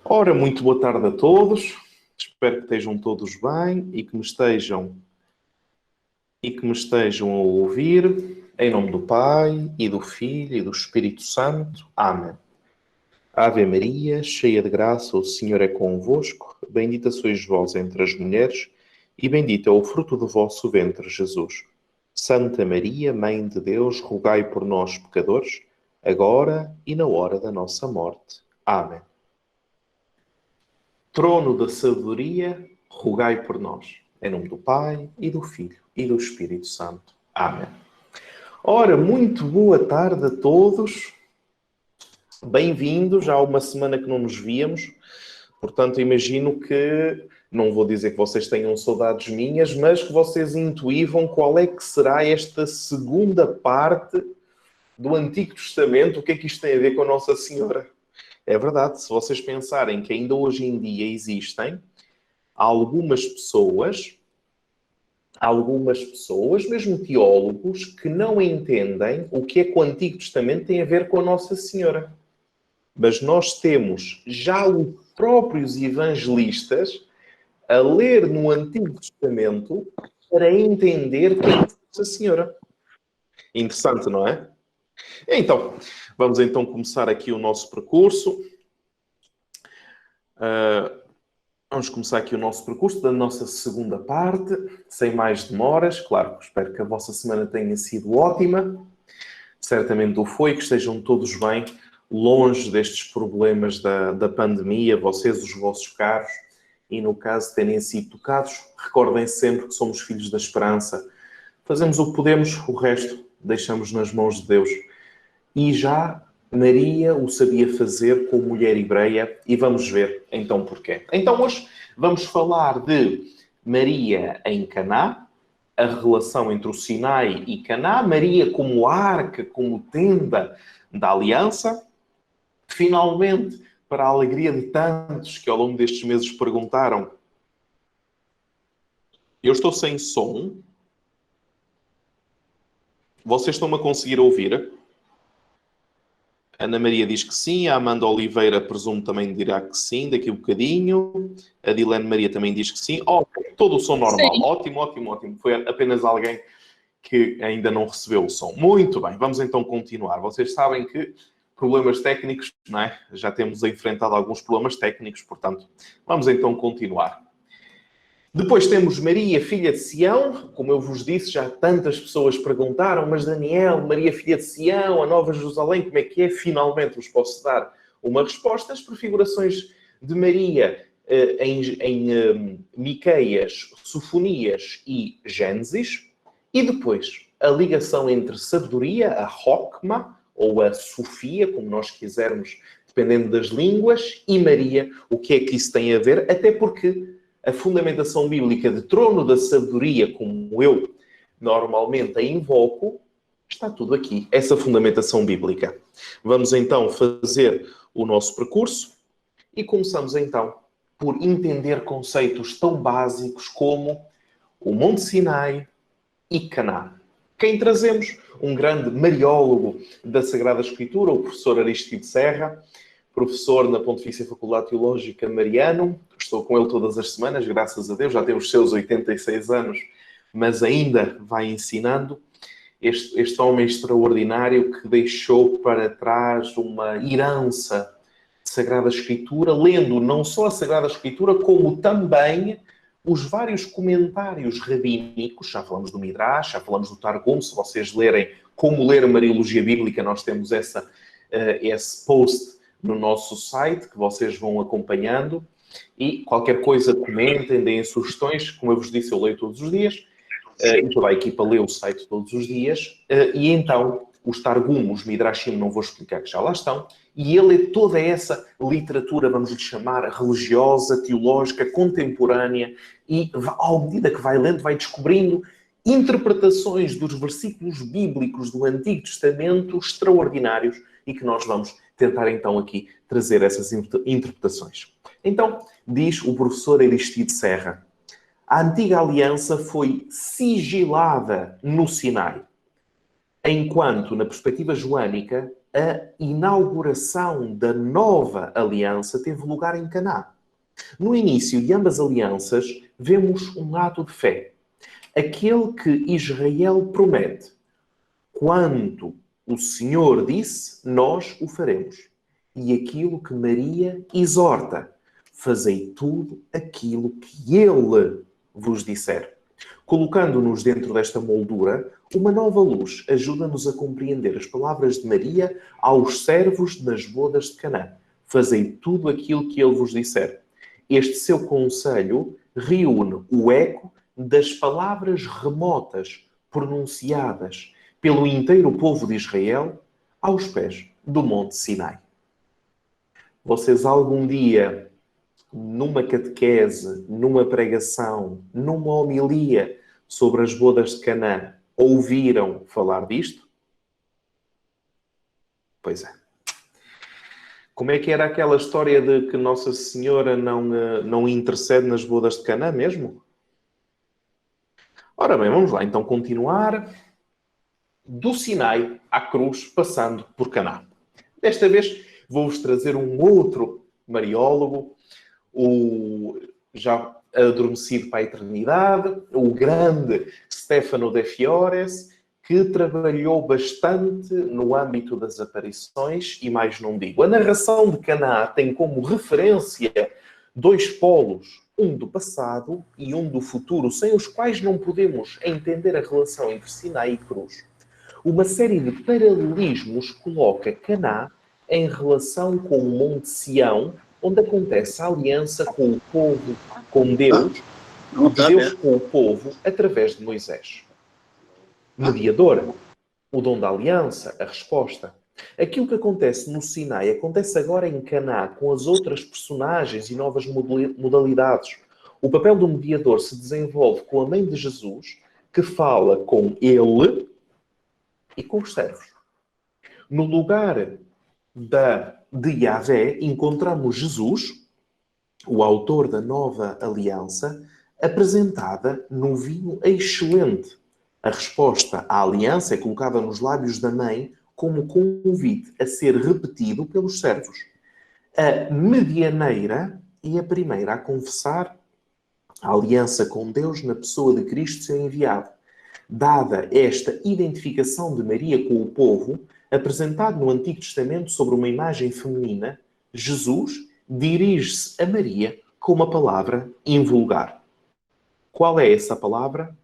Ora, muito boa tarde a todos. Espero que estejam todos bem e que me estejam a ouvir. Em nome do Pai, e do Filho, e do Espírito Santo. Amém. Ave Maria, cheia de graça, o Senhor é convosco. Bendita sois vós entre as mulheres, e bendito é o fruto do vosso ventre, Jesus. Santa Maria, Mãe de Deus, rogai por nós, pecadores, agora e na hora da nossa morte. Amém. Trono da sabedoria, rogai por nós. Em nome do Pai, e do Filho, e do Espírito Santo. Amém. Ora, muito boa tarde a todos. Bem-vindos. Já há uma semana que não nos víamos. Portanto, imagino que, não vou dizer que vocês tenham saudades minhas, mas que vocês intuívam qual é que será esta segunda parte do Antigo Testamento. O que é que isto tem a ver com a Nossa Senhora? É verdade, se vocês pensarem que ainda hoje em dia existem algumas pessoas, mesmo teólogos, que não entendem o que é que o Antigo Testamento tem a ver com a Nossa Senhora. Mas nós temos já os próprios evangelistas a ler no Antigo Testamento para entender quem é a Nossa Senhora. Interessante, não é? Então, vamos então começar aqui o nosso percurso. Vamos começar aqui o nosso percurso da nossa segunda parte, sem mais demoras. Claro, espero que a vossa semana tenha sido ótima. Certamente o foi, que estejam todos bem, longe destes problemas da pandemia, vocês, os vossos caros, e no caso de terem sido tocados, recordem sempre que somos filhos da esperança. Fazemos o que podemos, o resto deixamos nas mãos de Deus. E já Maria o sabia fazer com mulher hebreia, e vamos ver então porquê. Então hoje vamos falar de Maria em Caná, a relação entre o Sinai e Caná, Maria como arca, como tenda da aliança. Finalmente, para a alegria de tantos que ao longo destes meses perguntaram, eu estou sem som? Vocês estão-me a conseguir ouvir? A Ana Maria diz que sim, a Amanda Oliveira, presumo, também dirá que sim, daqui a um bocadinho. A Dilene Maria também diz que sim. Todo o som normal. Sim. Ótimo. Foi apenas alguém que ainda não recebeu o som. Muito bem, vamos então continuar. Vocês sabem que problemas técnicos, não é? Já temos enfrentado alguns problemas técnicos, portanto, vamos então continuar. Depois temos Maria, filha de Sião. Como eu vos disse, já tantas pessoas perguntaram, mas Daniel, Maria, filha de Sião, a Nova Jerusalém, como é que é? Finalmente vos posso dar uma resposta. As prefigurações de Maria em Miqueias, Sofonias e Gênesis. E depois a ligação entre sabedoria, a Hokma, ou a Sofia, como nós quisermos, dependendo das línguas, e Maria, o que é que isso tem a ver? Até porque a fundamentação bíblica de trono da sabedoria, como eu normalmente a invoco, está tudo aqui. Essa fundamentação bíblica. Vamos então fazer o nosso percurso e começamos então por entender conceitos tão básicos como o Monte Sinai e Caná. Quem trazemos? Um grande mariólogo da Sagrada Escritura, o professor Aristides Serra, professor na Pontifícia Faculdade Teológica Mariano. Estou com ele todas as semanas, graças a Deus. Já tem os seus 86 anos, mas ainda vai ensinando. Este homem extraordinário que deixou para trás uma herança de Sagrada Escritura, lendo não só a Sagrada Escritura, como também os vários comentários rabínicos. Já falamos do Midrash, já falamos do Targum. Se vocês lerem Como Ler a Mariologia Bíblica, nós temos esse post no nosso site, que vocês vão acompanhando. E qualquer coisa comentem, deem sugestões. Como eu vos disse, eu leio todos os dias. E toda a equipa lê o site todos os dias. E então, os Targum, os Midrashim, não vou explicar, que já lá estão. E ele é toda essa literatura, vamos lhe chamar, religiosa, teológica, contemporânea. E, à medida que vai lendo, vai descobrindo interpretações dos versículos bíblicos do Antigo Testamento extraordinários e que nós vamos tentar então aqui trazer essas interpretações. Então, diz o professor Aristides Serra, a antiga aliança foi sigilada no Sinai, enquanto, na perspectiva joânica, a inauguração da nova aliança teve lugar em Caná. No início de ambas alianças, vemos um ato de fé. Aquele que Israel promete. Quanto o Senhor disse, nós o faremos. E aquilo que Maria exorta. Fazei tudo aquilo que Ele vos disser. Colocando-nos dentro desta moldura, uma nova luz ajuda-nos a compreender as palavras de Maria aos servos nas bodas de Caná. Fazei tudo aquilo que Ele vos disser. Este seu conselho reúne o eco das palavras remotas pronunciadas pelo inteiro povo de Israel aos pés do Monte Sinai. Vocês algum dia, numa catequese, numa pregação, numa homilia sobre as bodas de Caná, ouviram falar disto? Pois é. Como é que era aquela história de que Nossa Senhora não intercede nas bodas de Caná mesmo? Ora bem, vamos lá então continuar. Do Sinai à cruz, passando por Caná. Desta vez vou-vos trazer um outro mariólogo, o já adormecido para a eternidade, o grande Stefano de Fiores, que trabalhou bastante no âmbito das aparições, e mais não digo. A narração de Caná tem como referência dois polos, um do passado e um do futuro, sem os quais não podemos entender a relação entre Sinai e cruz. Uma série de paralelismos coloca Caná em relação com o Monte Sião, onde acontece a aliança com o povo, com Deus, de Deus com o povo, através de Moisés. Mediador, o dom da aliança, a resposta. Aquilo que acontece no Sinai acontece agora em Caná, com as outras personagens e novas modalidades. O papel do mediador se desenvolve com a mãe de Jesus, que fala com ele e com os servos. No lugar de Yahvé, encontramos Jesus, o autor da nova aliança, apresentada num vinho excelente. A resposta à aliança é colocada nos lábios da mãe como convite a ser repetido pelos servos. A medianeira é a primeira a confessar a aliança com Deus na pessoa de Cristo, seu enviado. Dada esta identificação de Maria com o povo, apresentado no Antigo Testamento sobre uma imagem feminina, Jesus dirige-se a Maria com uma palavra invulgar. Qual é essa palavra?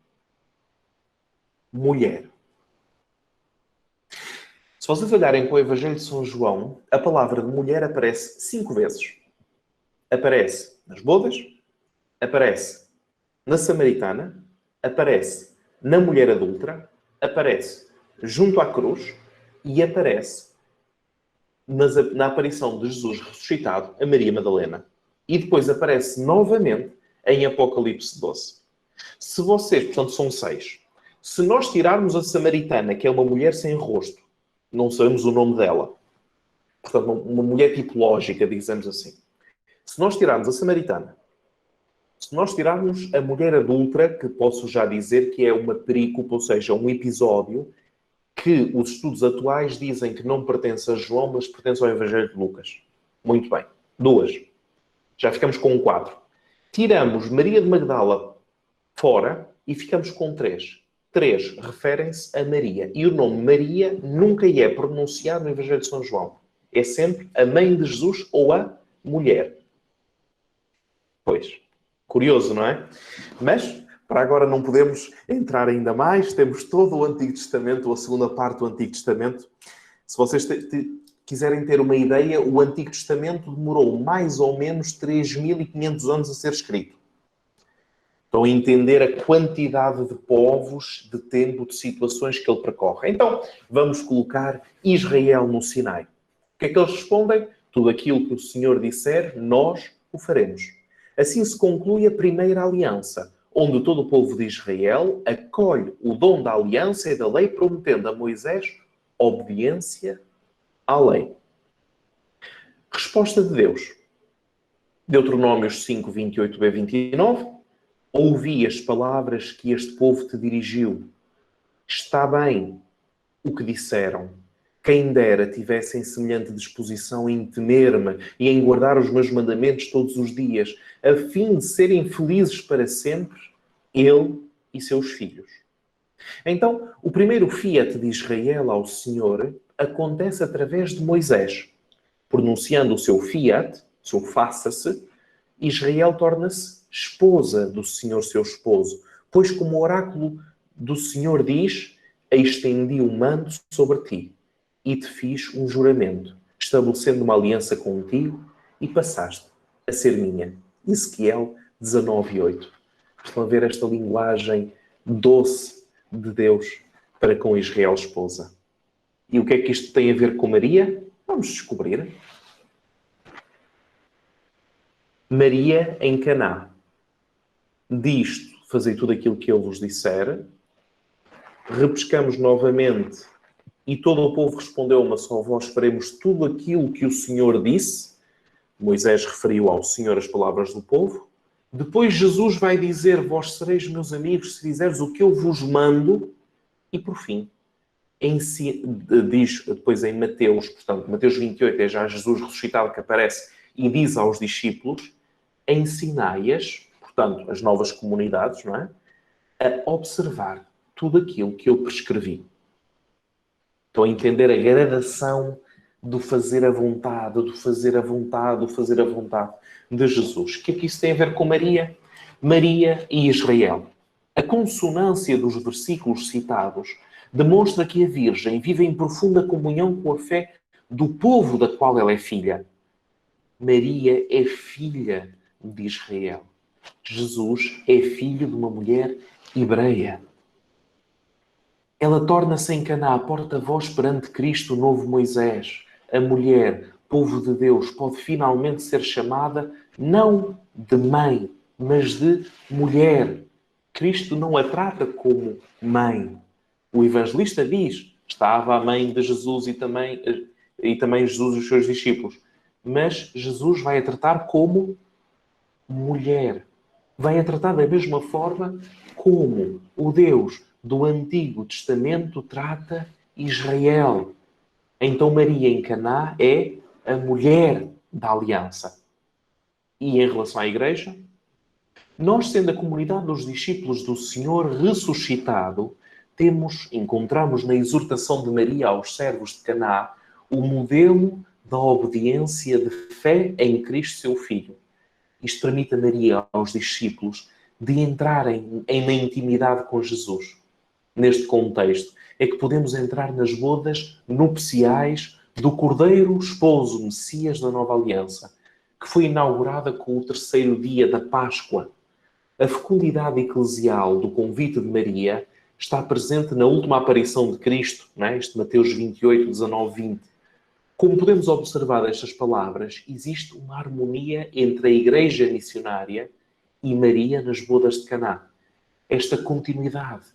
Mulher. Se vocês olharem para o Evangelho de São João, a palavra de mulher aparece 5 vezes. Aparece nas bodas, aparece na samaritana, aparece na mulher adúltera, aparece junto à cruz e aparece na aparição de Jesus ressuscitado a Maria Madalena. E depois aparece novamente em Apocalipse 12. Se vocês, portanto, são 6. Se nós tirarmos a samaritana, que é uma mulher sem rosto, não sabemos o nome dela, portanto, uma mulher tipológica, dizemos assim. Se nós tirarmos a samaritana, se nós tirarmos a mulher adúltera, que posso já dizer que é uma perícope, ou seja, um episódio que os estudos atuais dizem que não pertence a João, mas pertence ao Evangelho de Lucas. Muito bem. 2. Já ficamos com 4. Tiramos Maria de Magdala fora e ficamos com 3. 3 referem-se a Maria. E o nome Maria nunca é pronunciado no Evangelho de São João. É sempre a mãe de Jesus ou a mulher. Pois, curioso, não é? Mas, para agora não podemos entrar ainda mais. Temos todo o Antigo Testamento, ou a segunda parte do Antigo Testamento. Se vocês quiserem ter uma ideia, o Antigo Testamento demorou mais ou menos 3.500 anos a ser escrito. Estão a entender a quantidade de povos, de tempo, de situações que ele percorre. Então, vamos colocar Israel no Sinai. O que é que eles respondem? Tudo aquilo que o Senhor disser, nós o faremos. Assim se conclui a primeira aliança, onde todo o povo de Israel acolhe o dom da aliança e da lei, prometendo a Moisés obediência à lei. Resposta de Deus. Deuteronômios 5, 28b, 29. Ouvi as palavras que este povo te dirigiu. Está bem o que disseram. Quem dera tivessem semelhante disposição em temer-me e em guardar os meus mandamentos todos os dias, a fim de serem felizes para sempre, ele e seus filhos. Então, o primeiro fiat de Israel ao Senhor acontece através de Moisés. Pronunciando o seu fiat, o seu faça-se, Israel torna-se esposa do Senhor, seu esposo. Pois, como o oráculo do Senhor diz, estendi o manto sobre ti e te fiz um juramento, estabelecendo uma aliança contigo e passaste a ser minha. Ezequiel 19:8. Estão a ver esta linguagem doce de Deus para com Israel esposa. E o que é que isto tem a ver com Maria? Vamos descobrir. Maria em Caná. Disto, fazei tudo aquilo que ele vos disser. Repescamos novamente. E todo o povo respondeu a uma só voz: faremos tudo aquilo que o Senhor disse. Moisés referiu ao Senhor as palavras do povo. Depois Jesus vai dizer: vós sereis meus amigos se fizeres o que eu vos mando. E por fim, diz depois em Mateus, portanto, Mateus 28, é já Jesus ressuscitado que aparece e diz aos discípulos: ensinai-as, portanto, as novas comunidades, não é? A observar tudo aquilo que eu prescrevi. Estão a entender a gradação do fazer a vontade, do fazer a vontade, do fazer a vontade de Jesus. O que é que isso tem a ver com Maria? Maria e Israel. A consonância dos versículos citados demonstra que a Virgem vive em profunda comunhão com a fé do povo da qual ela é filha. Maria é filha de Israel. Jesus é filho de uma mulher hebreia. Ela torna-se em Caná a porta-voz perante Cristo, o novo Moisés. A mulher, povo de Deus, pode finalmente ser chamada não de mãe, mas de mulher. Cristo não a trata como mãe. O evangelista diz: estava a mãe de Jesus e também Jesus e os seus discípulos. Mas Jesus vai a tratar como mulher. Vai a tratar da mesma forma como o Deus do Antigo Testamento trata Israel. Então Maria em Caná é a mulher da aliança. E em relação à Igreja, nós, sendo a comunidade dos discípulos do Senhor ressuscitado, encontramos na exortação de Maria aos servos de Caná o modelo da obediência de fé em Cristo, seu Filho. Isto permite a Maria, aos discípulos, de entrarem na intimidade com Jesus. Neste contexto, é que podemos entrar nas bodas nupciais do Cordeiro Esposo, Messias da Nova Aliança, que foi inaugurada com o terceiro dia da Páscoa. A fecundidade eclesial do convite de Maria está presente na última aparição de Cristo, não é? Este Mateus 28, 19, 20. Como podemos observar destas palavras, existe uma harmonia entre a Igreja missionária e Maria nas bodas de Caná. Esta continuidade.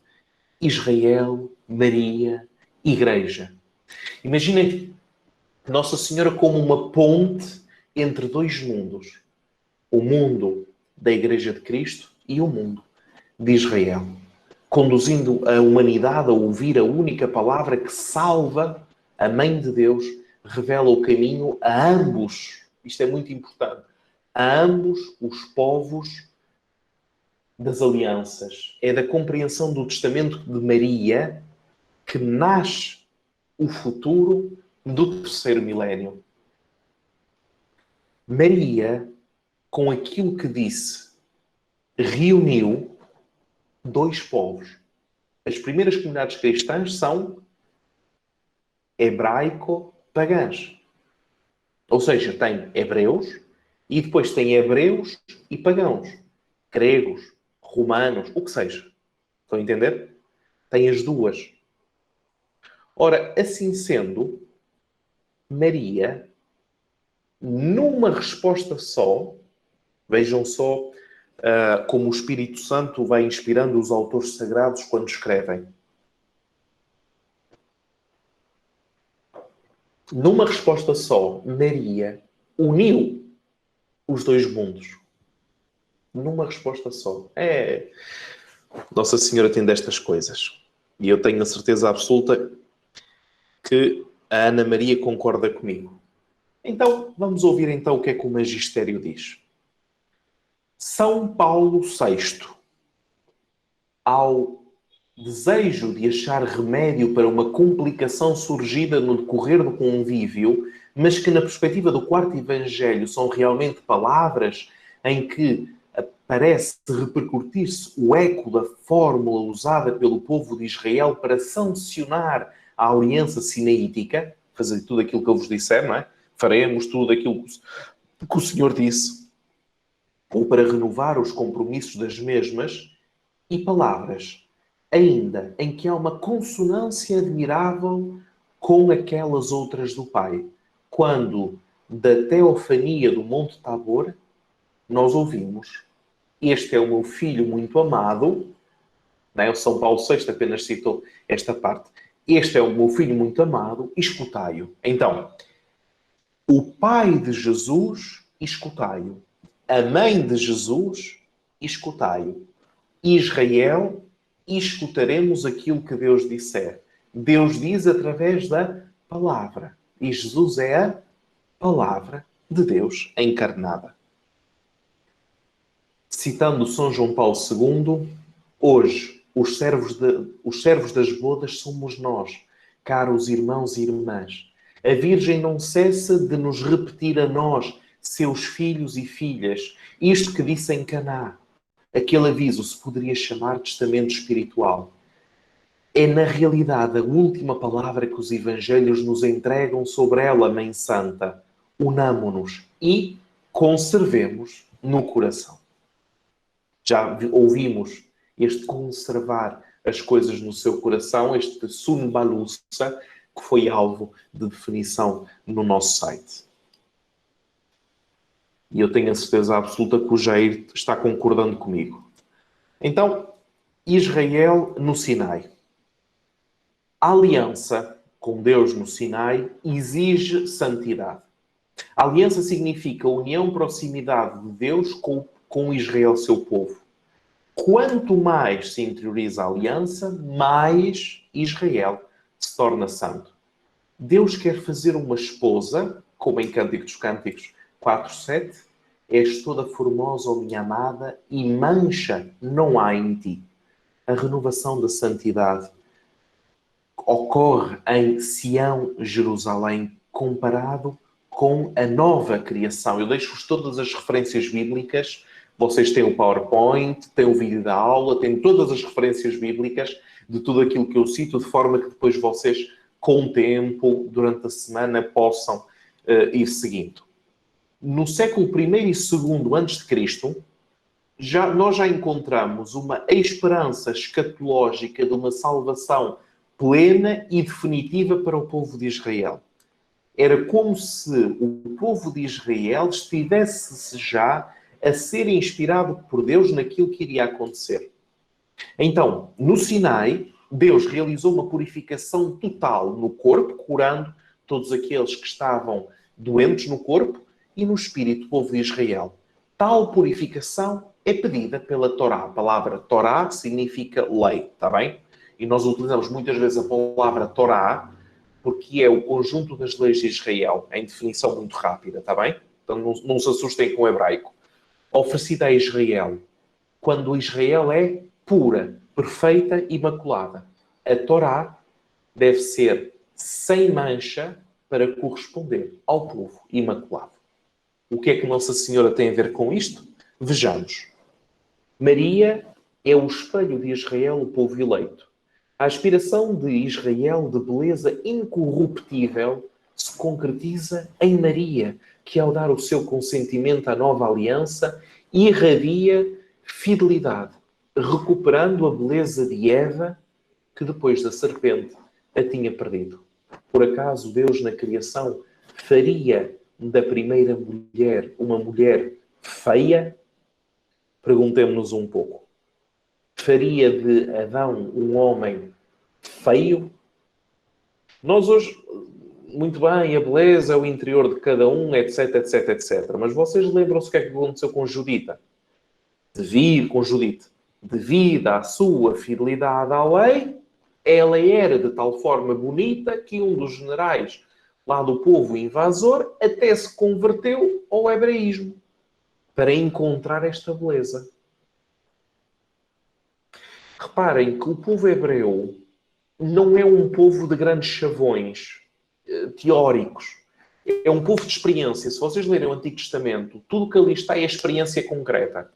Israel, Maria, Igreja. Imaginem Nossa Senhora como uma ponte entre dois mundos. O mundo da Igreja de Cristo e o mundo de Israel. Conduzindo a humanidade a ouvir a única palavra que salva, a Mãe de Deus, revela o caminho a ambos. Isto é muito importante. A ambos os povos das alianças. É da compreensão do testamento de Maria que nasce o futuro do terceiro milénio. Maria, com aquilo que disse, reuniu dois povos. As primeiras comunidades cristãs são hebraico-pagãs. Ou seja, tem hebreus e depois tem hebreus e pagãos. Gregos, romanos, o que seja. Estão a entender? Tem as duas. Ora, assim sendo, Maria, numa resposta só, vejam só como o Espírito Santo vai inspirando os autores sagrados quando escrevem. Numa resposta só, Maria uniu os dois mundos. Numa resposta só. Nossa Senhora tem destas coisas. E eu tenho a certeza absoluta que A Ana Maria concorda comigo. Então, vamos ouvir então o que é que o Magistério diz. São Paulo VI, ao desejo de achar remédio para uma complicação surgida no decorrer do convívio, mas que na perspectiva do quarto Evangelho são realmente palavras em que parece repercutir-se o eco da fórmula usada pelo povo de Israel para sancionar a aliança sinaítica, fazer tudo aquilo que eu vos disser, não é? Faremos tudo aquilo que o Senhor disse, ou para renovar os compromissos das mesmas, e palavras ainda em que há uma consonância admirável com aquelas outras do Pai. Quando, da teofania do Monte Tabor, nós ouvimos: este é o meu filho muito amado, não é? O São Paulo VI apenas citou esta parte. Este é o meu filho muito amado, escutai-o. Então, o pai de Jesus, escutai-o. A mãe de Jesus, escutai-o. Israel, escutaremos aquilo que Deus disser. Deus diz através da palavra. E Jesus é a palavra de Deus encarnada. Citando São João Paulo II, hoje, os servos das bodas somos nós, caros irmãos e irmãs. A Virgem não cessa de nos repetir a nós, seus filhos e filhas, isto que disse em Caná. Aquele aviso se poderia chamar testamento espiritual. É, na realidade, a última palavra que os Evangelhos nos entregam sobre ela, Mãe Santa. Unamo-nos e conservemos no coração. Já ouvimos este conservar as coisas no seu coração, este sunbalusa, que foi alvo de definição no nosso site. E eu tenho a certeza absoluta que o Jair está concordando comigo. Então, Israel no Sinai. A aliança com Deus no Sinai exige santidade. A aliança significa união, proximidade de Deus com Israel, seu povo. Quanto mais se interioriza a aliança, mais Israel se torna santo. Deus quer fazer uma esposa, como em Cântico dos Cânticos 4:7, és toda formosa, ó minha amada, e mancha não há em ti. A renovação da santidade ocorre em Sião, Jerusalém, comparado com a nova criação. Eu deixo-vos todas as referências bíblicas. Vocês têm o PowerPoint, têm o vídeo da aula, têm todas as referências bíblicas de tudo aquilo que eu cito, de forma que depois vocês, com o tempo, durante a semana, possam ir seguindo. No século I e II a.C., nós já encontramos uma esperança escatológica de uma salvação plena e definitiva para o povo de Israel. Era como se o povo de Israel estivesse já a ser inspirado por Deus naquilo que iria acontecer. Então, no Sinai, Deus realizou uma purificação total no corpo, curando todos aqueles que estavam doentes no corpo e no espírito do povo de Israel. Tal purificação é pedida pela Torá. A palavra Torá significa lei, está bem? E nós utilizamos muitas vezes a palavra Torá porque é o conjunto das leis de Israel, em definição muito rápida, está bem? Então não se assustem com o hebraico. Oferecida a Israel, quando Israel é pura, perfeita, imaculada. A Torá deve ser sem mancha para corresponder ao povo imaculado. O que é que Nossa Senhora tem a ver com isto? Vejamos. Maria é o espelho de Israel, o povo eleito. A aspiração de Israel de beleza incorruptível se concretiza em Maria, que ao dar o seu consentimento à nova aliança, irradia fidelidade, recuperando a beleza de Eva, que depois da serpente a tinha perdido. Por acaso Deus na criação faria da primeira mulher uma mulher feia? Perguntemos-nos um pouco. Faria de Adão um homem feio? Nós hoje, muito bem, a beleza é o interior de cada um, etc, etc, etc. Mas vocês lembram-se o que é que aconteceu com Judita? Devido à sua fidelidade à lei, Ela era de tal forma bonita que um dos generais lá do povo invasor até se converteu ao hebraísmo para encontrar esta beleza. Reparem que o povo hebreu não é um povo de grandes chavões teóricos. É um povo de experiência. Se vocês lerem o Antigo Testamento, tudo o que ali está é experiência concreta.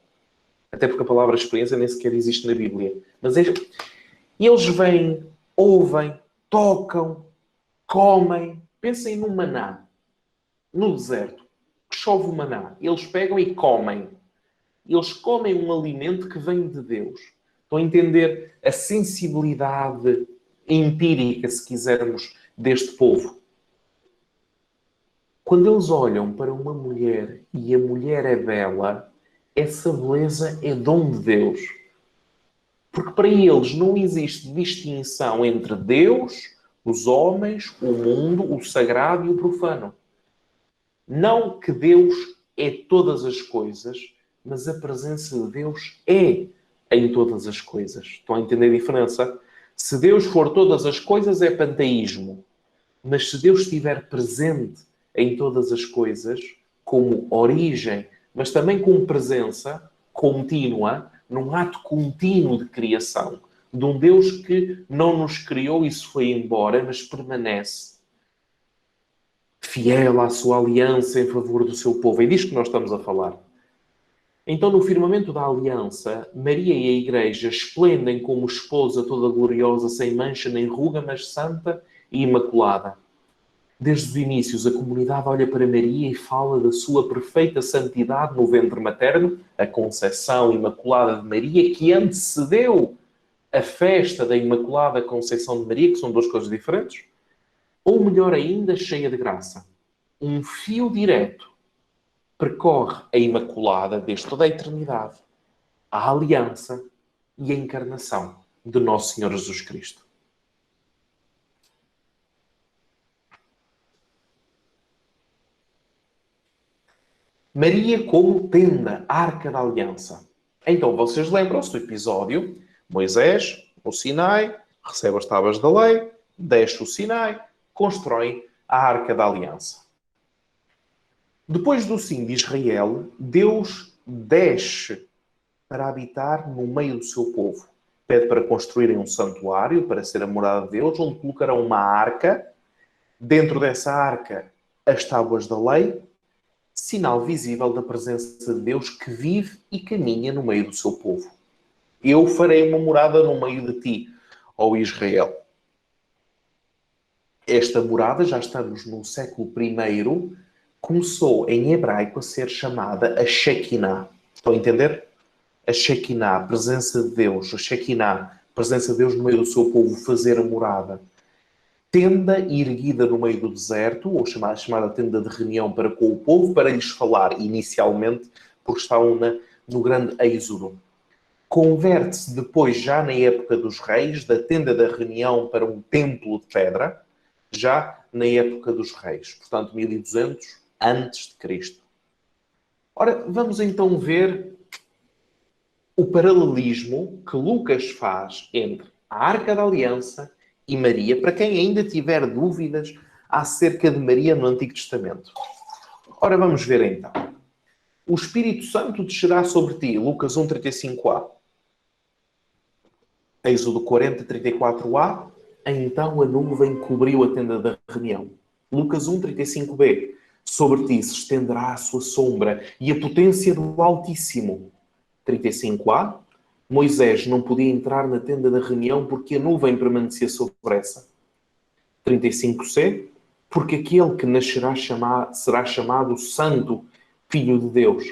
Até porque a palavra experiência nem sequer existe na Bíblia. Mas eles vêm, ouvem, tocam, comem. Pensem no maná, no deserto, que chove o maná. Eles pegam e comem. Eles comem um alimento que vem de Deus. Estão a entender a sensibilidade empírica, se quisermos, deste povo. Quando eles olham para uma mulher e a mulher é bela, essa beleza é dom de Deus. Porque para eles não existe distinção entre Deus, os homens, o mundo, o sagrado e o profano. Não que Deus é todas as coisas, mas a presença de Deus é em todas as coisas. Estão a entender a diferença? Se Deus for todas as coisas, é panteísmo. Mas se Deus estiver presente em todas as coisas, como origem, mas também como presença contínua, num ato contínuo de criação, de um Deus que não nos criou e se foi embora, mas permanece fiel à sua aliança em favor do seu povo. É disto que nós estamos a falar. Então, no firmamento da aliança, Maria e a Igreja esplendem como esposa toda gloriosa, sem mancha nem ruga, mas santa e imaculada. Desde os inícios, a comunidade olha para Maria e fala da sua perfeita santidade no ventre materno, a concepção imaculada de Maria, que antecedeu a festa da Imaculada Conceição de Maria, que são duas coisas diferentes, ou melhor ainda, cheia de graça. Um fio direto percorre a Imaculada desde toda a eternidade, a aliança e a encarnação de Nosso Senhor Jesus Cristo. Maria como tenda, arca da aliança. Então, vocês lembram-se do episódio? Moisés, no Sinai, recebe as tábuas da lei, desce o Sinai, constrói a arca da aliança. Depois do sim de Israel, Deus desce para habitar no meio do seu povo. Pede para construírem um santuário, para ser a morada de Deus, onde colocarão uma arca. Dentro dessa arca, as tábuas da lei, sinal visível da presença de Deus que vive e caminha no meio do seu povo. Eu farei uma morada no meio de ti, ó Israel. Esta morada, já estamos no século I, começou em hebraico a ser chamada a Shekinah. Estão a entender? A Shekinah, a presença de Deus. A Shekinah, a presença de Deus no meio do seu povo, fazer a morada. Tenda erguida no meio do deserto, ou chamada tenda de reunião para com o povo, para lhes falar inicialmente, porque estavam no grande êxodo. Converte-se depois, já na época dos reis, da tenda da reunião para um templo de pedra, já na época dos reis, portanto 1200 antes de Cristo. Ora, vamos então ver o paralelismo que Lucas faz entre a Arca da Aliança e Maria, para quem ainda tiver dúvidas acerca de Maria no Antigo Testamento. Ora, vamos ver então. O Espírito Santo descerá sobre ti, Lucas 1,35a. Êxodo 40, 34a. Então a nuvem cobriu a tenda da reunião. Lucas 1,35b. Sobre ti se estenderá a sua sombra e a potência do Altíssimo. 35a. Moisés não podia entrar na tenda da reunião porque a nuvem permanecia sobre essa. 35c. Porque aquele que nascerá será chamado Santo Filho de Deus.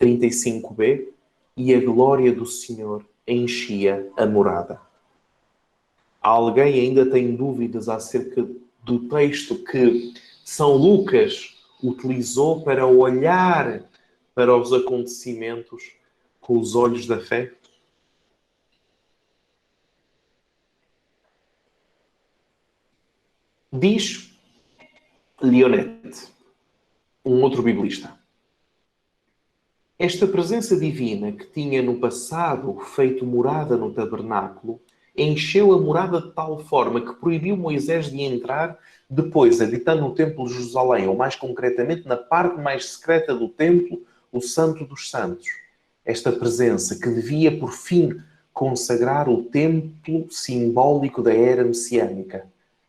35b. E a glória do Senhor enchia a morada. Alguém ainda tem dúvidas acerca do texto que São Lucas utilizou para olhar para os acontecimentos com os olhos da fé? Diz Leonete, um outro biblista. Esta presença divina que tinha no passado feito morada no tabernáculo encheu a morada de tal forma que proibiu Moisés de entrar, depois, habitando no Templo de Jerusalém, ou mais concretamente na parte mais secreta do Templo, o Santo dos Santos. Esta presença que devia, por fim, consagrar o templo simbólico da era messiânica.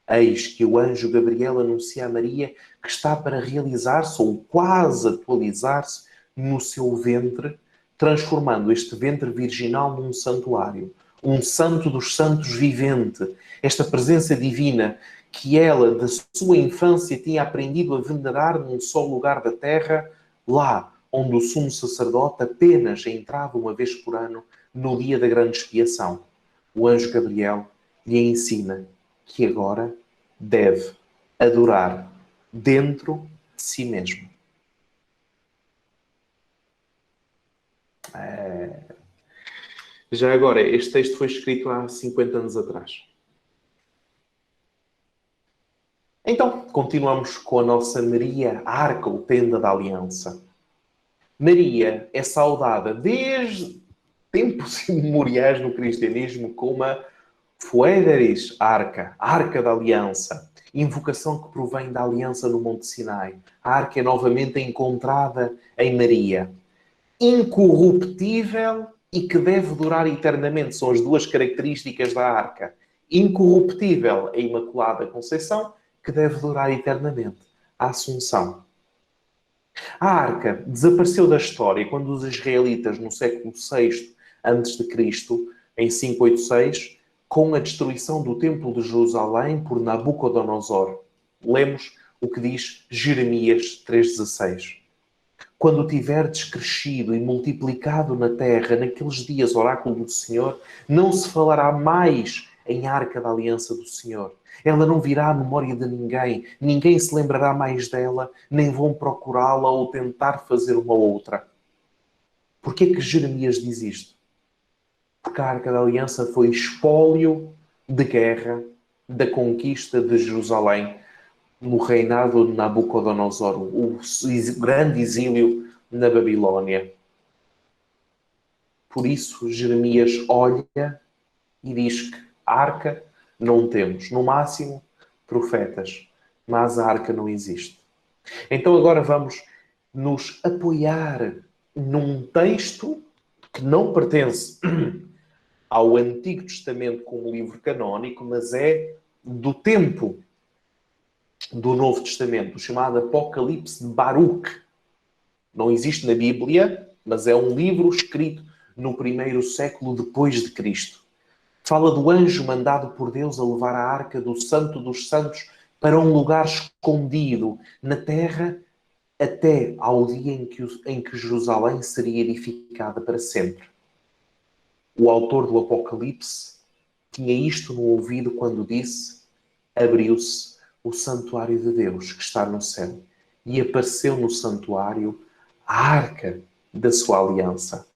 Eis que o anjo Gabriel anuncia a Maria que está para realizar-se, ou quase atualizar-se, no seu ventre, transformando este ventre virginal num santuário. Um santo dos santos vivente. Esta presença divina que ela, da sua infância, tinha aprendido a venerar num só lugar da terra, lá onde o sumo sacerdote apenas entrava uma vez por ano, no dia da grande expiação. O anjo Gabriel lhe ensina que agora deve adorar dentro de si mesmo. Já agora, este texto foi escrito há 50 anos atrás. Então, continuamos com a nossa Maria, a arca ou tenda da aliança. Maria é saudada desde tempos imemoriais no cristianismo como a Fuederis Arca, a Arca da Aliança, invocação que provém da aliança no Monte Sinai. A arca é novamente encontrada em Maria. Incorruptível e que deve durar eternamente. São as duas características da arca. Incorruptível, a Imaculada Conceição, que deve durar eternamente. A Assunção. A arca desapareceu da história quando os israelitas, no século VI a.C., em 586, com a destruição do Templo de Jerusalém por Nabucodonosor. Lemos o que diz Jeremias 3,16. Quando tiverdes crescido e multiplicado na terra, naqueles dias, oráculo do Senhor, não se falará mais em arca da aliança do Senhor. Ela não virá à memória de ninguém, ninguém se lembrará mais dela, nem vão procurá-la ou tentar fazer uma outra. Porquê que Jeremias diz isto? Porque a Arca da Aliança foi espólio de guerra da conquista de Jerusalém no reinado de Nabucodonosor, o grande exílio na Babilónia. Por isso, Jeremias olha e diz que a arca não temos. No máximo, profetas. Mas a arca não existe. Então agora vamos nos apoiar num texto que não pertence ao Antigo Testamento como livro canónico, mas é do tempo do Novo Testamento, o chamado Apocalipse de Baruch. Não existe na Bíblia, mas é um livro escrito no primeiro século depois de Cristo. Fala do anjo mandado por Deus a levar a arca do Santo dos Santos para um lugar escondido na terra até ao dia em que Jerusalém seria edificada para sempre. O autor do Apocalipse tinha isto no ouvido quando disse: abriu-se o santuário de Deus que está no céu e apareceu no santuário a arca da sua aliança.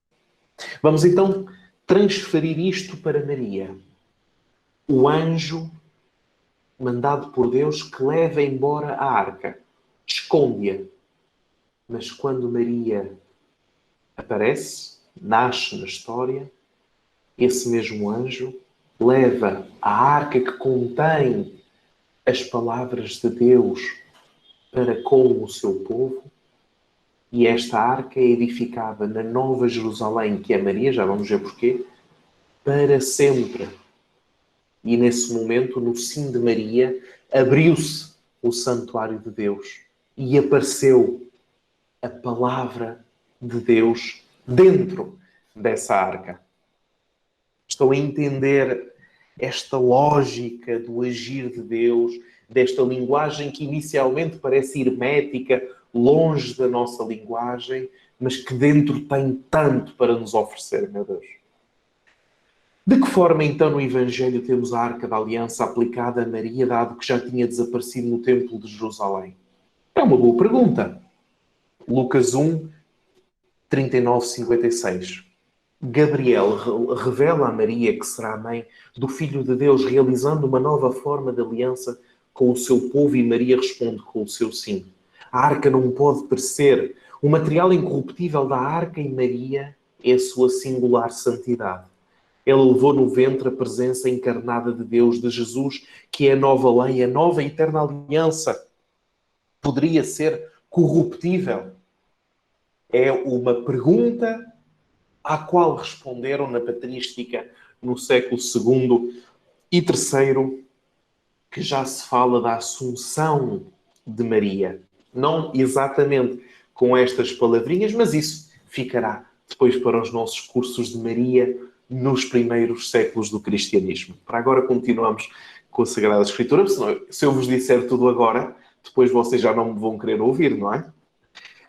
Vamos então transferir isto para Maria. O anjo mandado por Deus que leva embora a arca, esconde-a. Mas quando Maria aparece, nasce na história, esse mesmo anjo leva a arca que contém as palavras de Deus para com o seu povo, e esta arca é edificada na Nova Jerusalém, que é Maria, já vamos ver porquê, para sempre. E nesse momento, no sim de Maria, abriu-se o santuário de Deus e apareceu a palavra de Deus dentro dessa arca. Estão a entender esta lógica do agir de Deus, desta linguagem que inicialmente parece hermética, longe da nossa linguagem, mas que dentro tem tanto para nos oferecer, meu Deus. De que forma, então, no Evangelho temos a Arca da Aliança aplicada a Maria, dado que já tinha desaparecido no Templo de Jerusalém? É uma boa pergunta. Lucas 1, 39, 56. Gabriel revela a Maria que será a mãe do Filho de Deus, realizando uma nova forma de aliança com o seu povo, e Maria responde com o seu sim. A arca não pode perecer. O material incorruptível da arca em Maria é a sua singular santidade. Ela levou no ventre a presença encarnada de Deus, de Jesus, que é a nova lei, a nova e eterna aliança. Poderia ser corruptível? É uma pergunta à qual responderam na patrística no século II e III, que já se fala da Assunção de Maria. Não exatamente com estas palavrinhas, mas isso ficará depois para os nossos cursos de Maria nos primeiros séculos do cristianismo. Para agora continuamos com a Sagrada Escritura, senão, se eu vos disser tudo agora, depois vocês já não me vão querer ouvir, não é?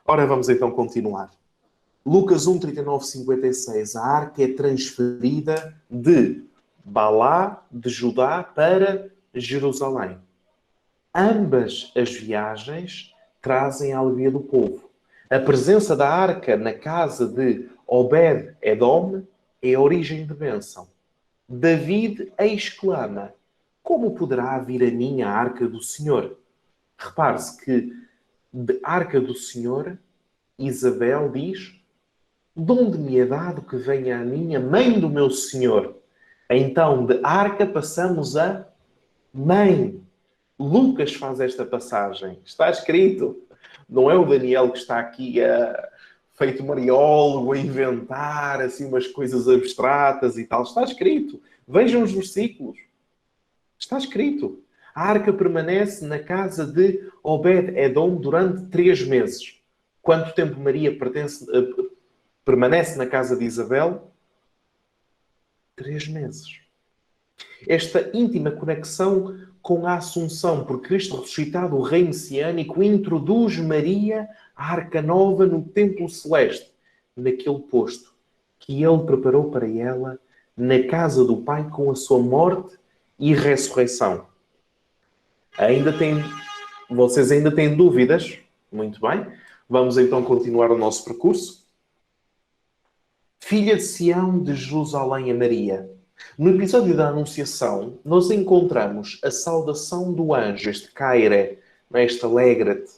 Ora, vamos então continuar. Lucas 1, 39, 56. A arca é transferida de Balá, de Judá, para Jerusalém. Ambas as viagens trazem a alegria do povo. A presença da arca na casa de Obed-Edom é a origem de bênção. David exclama: como poderá vir a mim a arca do Senhor? Repare-se que de arca do Senhor, Isabel diz: de onde me é dado que venha a mim a mãe do meu Senhor? Então, de arca passamos a mãe. Lucas faz esta passagem. Está escrito. Não é o Daniel que está aqui feito mariólogo a inventar assim umas coisas abstratas e tal. Está escrito. Vejam os versículos. Está escrito. A arca permanece na casa de Obed-Edom durante 3 meses. Quanto tempo Maria permanece na casa de Isabel? 3 meses. Esta íntima conexão com a Assunção por Cristo ressuscitado, o Rei Messiânico, introduz Maria à Arca Nova no Templo Celeste, naquele posto que Ele preparou para ela na casa do Pai com a sua morte e ressurreição. Vocês ainda têm dúvidas? Muito bem. Vamos então continuar o nosso percurso. Filha de Sião, de Jerusalém a Maria. No episódio da Anunciação, nós encontramos a saudação do anjo, este Caire, este alegra-te.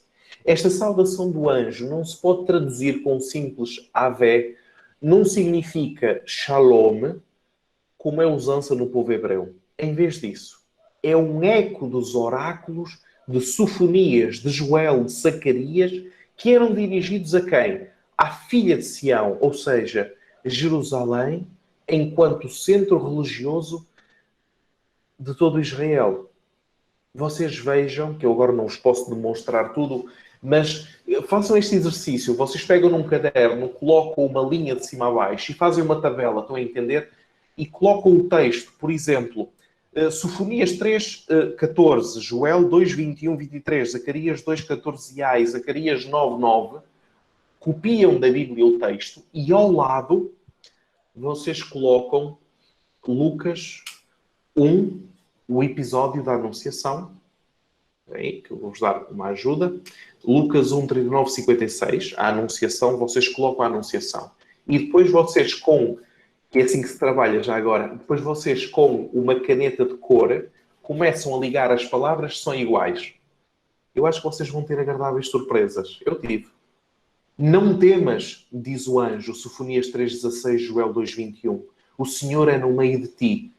Esta saudação do anjo não se pode traduzir com um simples Ave, não significa Shalom, como é usança no povo hebreu. Em vez disso, é um eco dos oráculos de Sofonias, de Joel, de Zacarias, que eram dirigidos a quem? À filha de Sião, ou seja, Jerusalém, enquanto centro religioso de todo Israel. Vocês vejam, que eu agora não vos posso demonstrar tudo, mas façam este exercício. Vocês pegam num caderno, colocam uma linha de cima a baixo e fazem uma tabela, estão a entender? E colocam o texto, por exemplo, Sofonias 3, 14, Joel 2, 21, 23, Zacarias 2, 14a e Zacarias 9, 9, copiam da Bíblia o texto e ao lado vocês colocam Lucas 1, o episódio da Anunciação. Aí, que eu vou-vos dar uma ajuda. Lucas 1, 39, 56. A Anunciação, vocês colocam a Anunciação. E depois vocês que é assim que se trabalha já agora, depois vocês com uma caneta de cor começam a ligar as palavras que são iguais. Eu acho que vocês vão ter agradáveis surpresas. Eu tive. Não temas, diz o anjo, Sofonias 3,16, Joel 2,21. O Senhor é no meio de ti,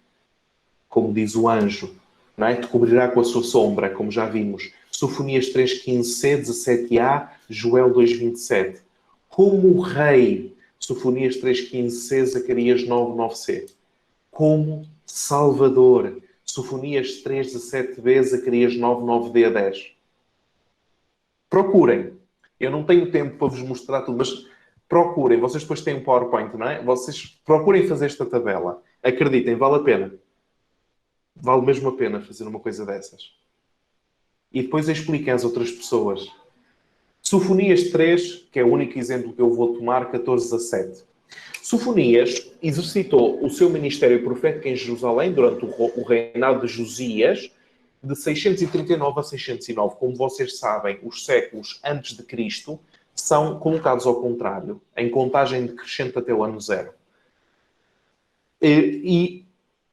como diz o anjo, não é? Te cobrirá com a sua sombra, como já vimos. Sofonias 3,15c, 17a, Joel 2,27. Como o rei, Sofonias 3,15c, Zacarias 9,9c. Como Salvador, Sofonias 3,17b, Zacarias 9,9d a 10. Procurem. Eu não tenho tempo para vos mostrar tudo, mas procurem. Vocês depois têm um PowerPoint, não é? Vocês procurem fazer esta tabela. Acreditem, vale a pena. Vale mesmo a pena fazer uma coisa dessas. E depois expliquem às outras pessoas. Sofonias 3, que é o único exemplo que eu vou tomar, 14 a 7. Sofonias exercitou o seu ministério profético em Jerusalém durante o reinado de Josias, de 639 a 609. Como vocês sabem, os séculos antes de Cristo são colocados ao contrário, em contagem decrescente até o ano 0. E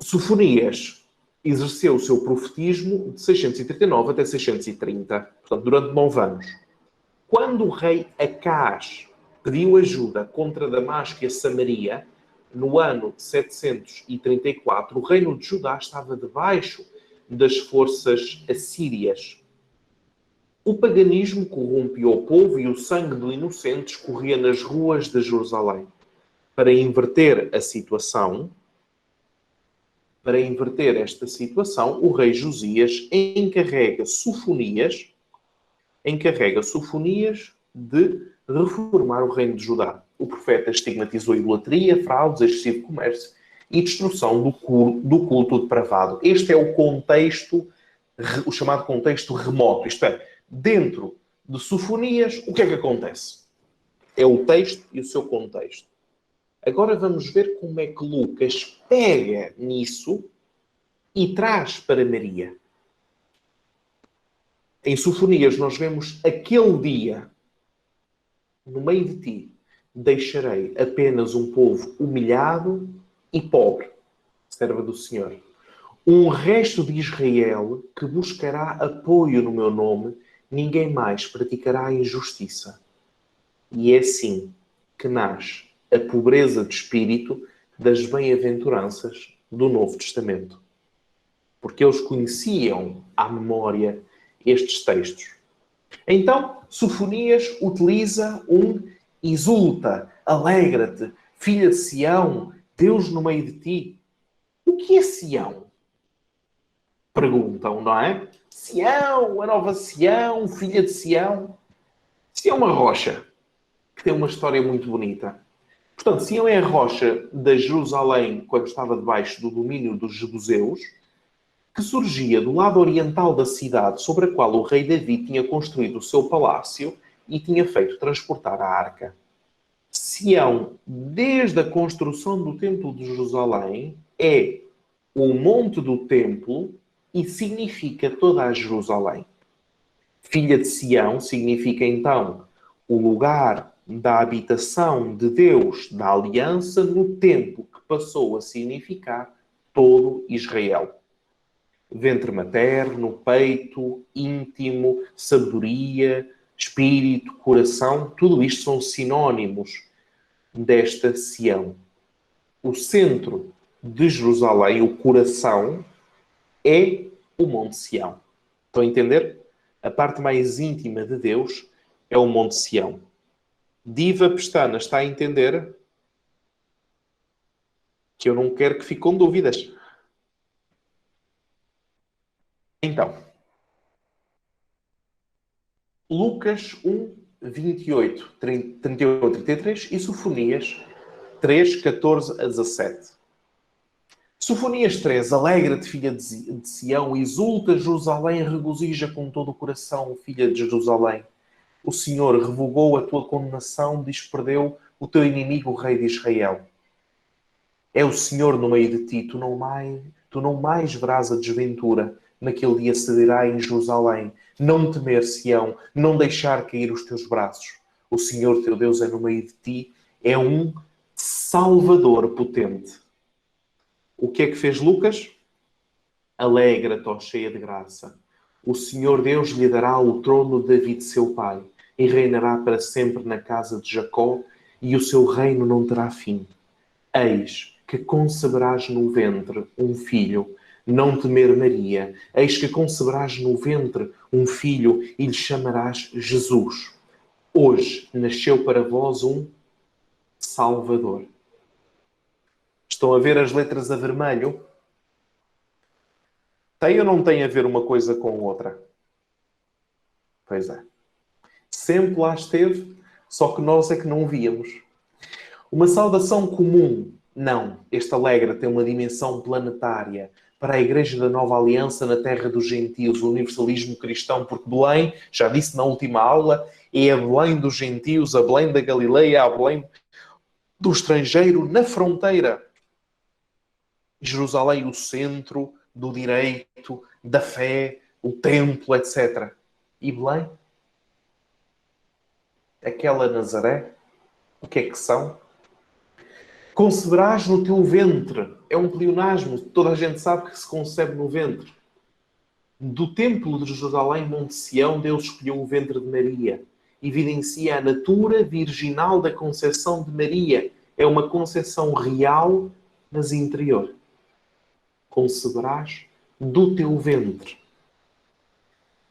Sofonias exerceu o seu profetismo de 639 até 630, portanto, durante 9 anos. Quando o rei Acaz pediu ajuda contra Damasco e a Samaria, no ano 734, o reino de Judá estava debaixo das forças assírias. O paganismo corrompia o povo e o sangue de inocentes corria nas ruas de Jerusalém. Para inverter esta situação, o rei Josias encarrega Sofonias de reformar o reino de Judá. O profeta estigmatizou a idolatria, fraudes, excessivo comércio e destruição do culto depravado. Este é o contexto, o chamado contexto remoto. Isto é, dentro de Sofonias, o que é que acontece? É o texto e o seu contexto. Agora vamos ver como é que Lucas pega nisso e traz para Maria. Em Sofonias nós vemos aquele dia, no meio de ti, deixarei apenas um povo humilhado e pobre, serva do Senhor. Um resto de Israel que buscará apoio no meu nome, ninguém mais praticará a injustiça. E é assim que nasce a pobreza de espírito das bem-aventuranças do Novo Testamento. Porque eles conheciam à memória estes textos. Então, Sofonias utiliza um exulta, alegra-te, filha de Sião, Deus no meio de ti. O que é Sião? Perguntam, não é? Sião, a nova Sião, filha de Sião. Sião é uma rocha que tem uma história muito bonita. Portanto, Sião é a rocha da Jerusalém quando estava debaixo do domínio dos jebuseus, que surgia do lado oriental da cidade sobre a qual o rei Davi tinha construído o seu palácio e tinha feito transportar a arca. Sião, desde a construção do Templo de Jerusalém, é o monte do templo e significa toda a Jerusalém. Filha de Sião significa, então, o lugar da habitação de Deus, da aliança, no tempo que passou a significar todo Israel. Ventre materno, peito, íntimo, sabedoria, espírito, coração, tudo isto são sinónimos desta Sião. O centro de Jerusalém, o coração, é o Monte Sião. Estão a entender? A parte mais íntima de Deus é o Monte Sião. Diva Pestana, está a entender? Que eu não quero que fique com dúvidas. Então, Lucas 1, 28, 31, 33 e Sofonias 3, 14 a 17. Sofonias 3, alegra-te, filha de Sião, exulta Jerusalém, regozija com todo o coração, filha de Jerusalém. O Senhor revogou a tua condenação, desperdeu o teu inimigo, o rei de Israel. É o Senhor no meio de ti, tu não mais verás a desventura. Naquele dia se dirá em Jerusalém, não temer Sião, não deixar cair os teus braços. O Senhor teu Deus é no meio de ti, é um Salvador potente. O que é que fez Lucas? Alegra-te, ó cheia de graça. O Senhor Deus lhe dará o trono de David, seu pai, e reinará para sempre na casa de Jacó, e o seu reino não terá fim. Eis que conceberás no ventre um filho, não temer Maria. Eis que conceberás no ventre um filho e lhe chamarás Jesus. Hoje nasceu para vós um Salvador. Estão a ver as letras a vermelho? Tem ou não tem a ver uma coisa com outra? Pois é. Sempre lá esteve, só que nós é que não víamos. Uma saudação comum. Não. Este alegra tem uma dimensão planetária para a Igreja da Nova Aliança na terra dos gentios, o universalismo cristão, porque Belém, já disse na última aula, é a Belém dos gentios, a Belém da Galileia, a Belém do estrangeiro, na fronteira. Jerusalém, o centro do direito, da fé, o templo, etc. E Belém? Aquela Nazaré? O que é que são? Conceberás no teu ventre. É um pleonasmo. Toda a gente sabe que se concebe no ventre. Do templo de Jerusalém, Monte Sião, Deus escolheu o ventre de Maria. Evidencia a natura virginal da concepção de Maria. É uma concepção real, mas interior. Conceberás do teu ventre.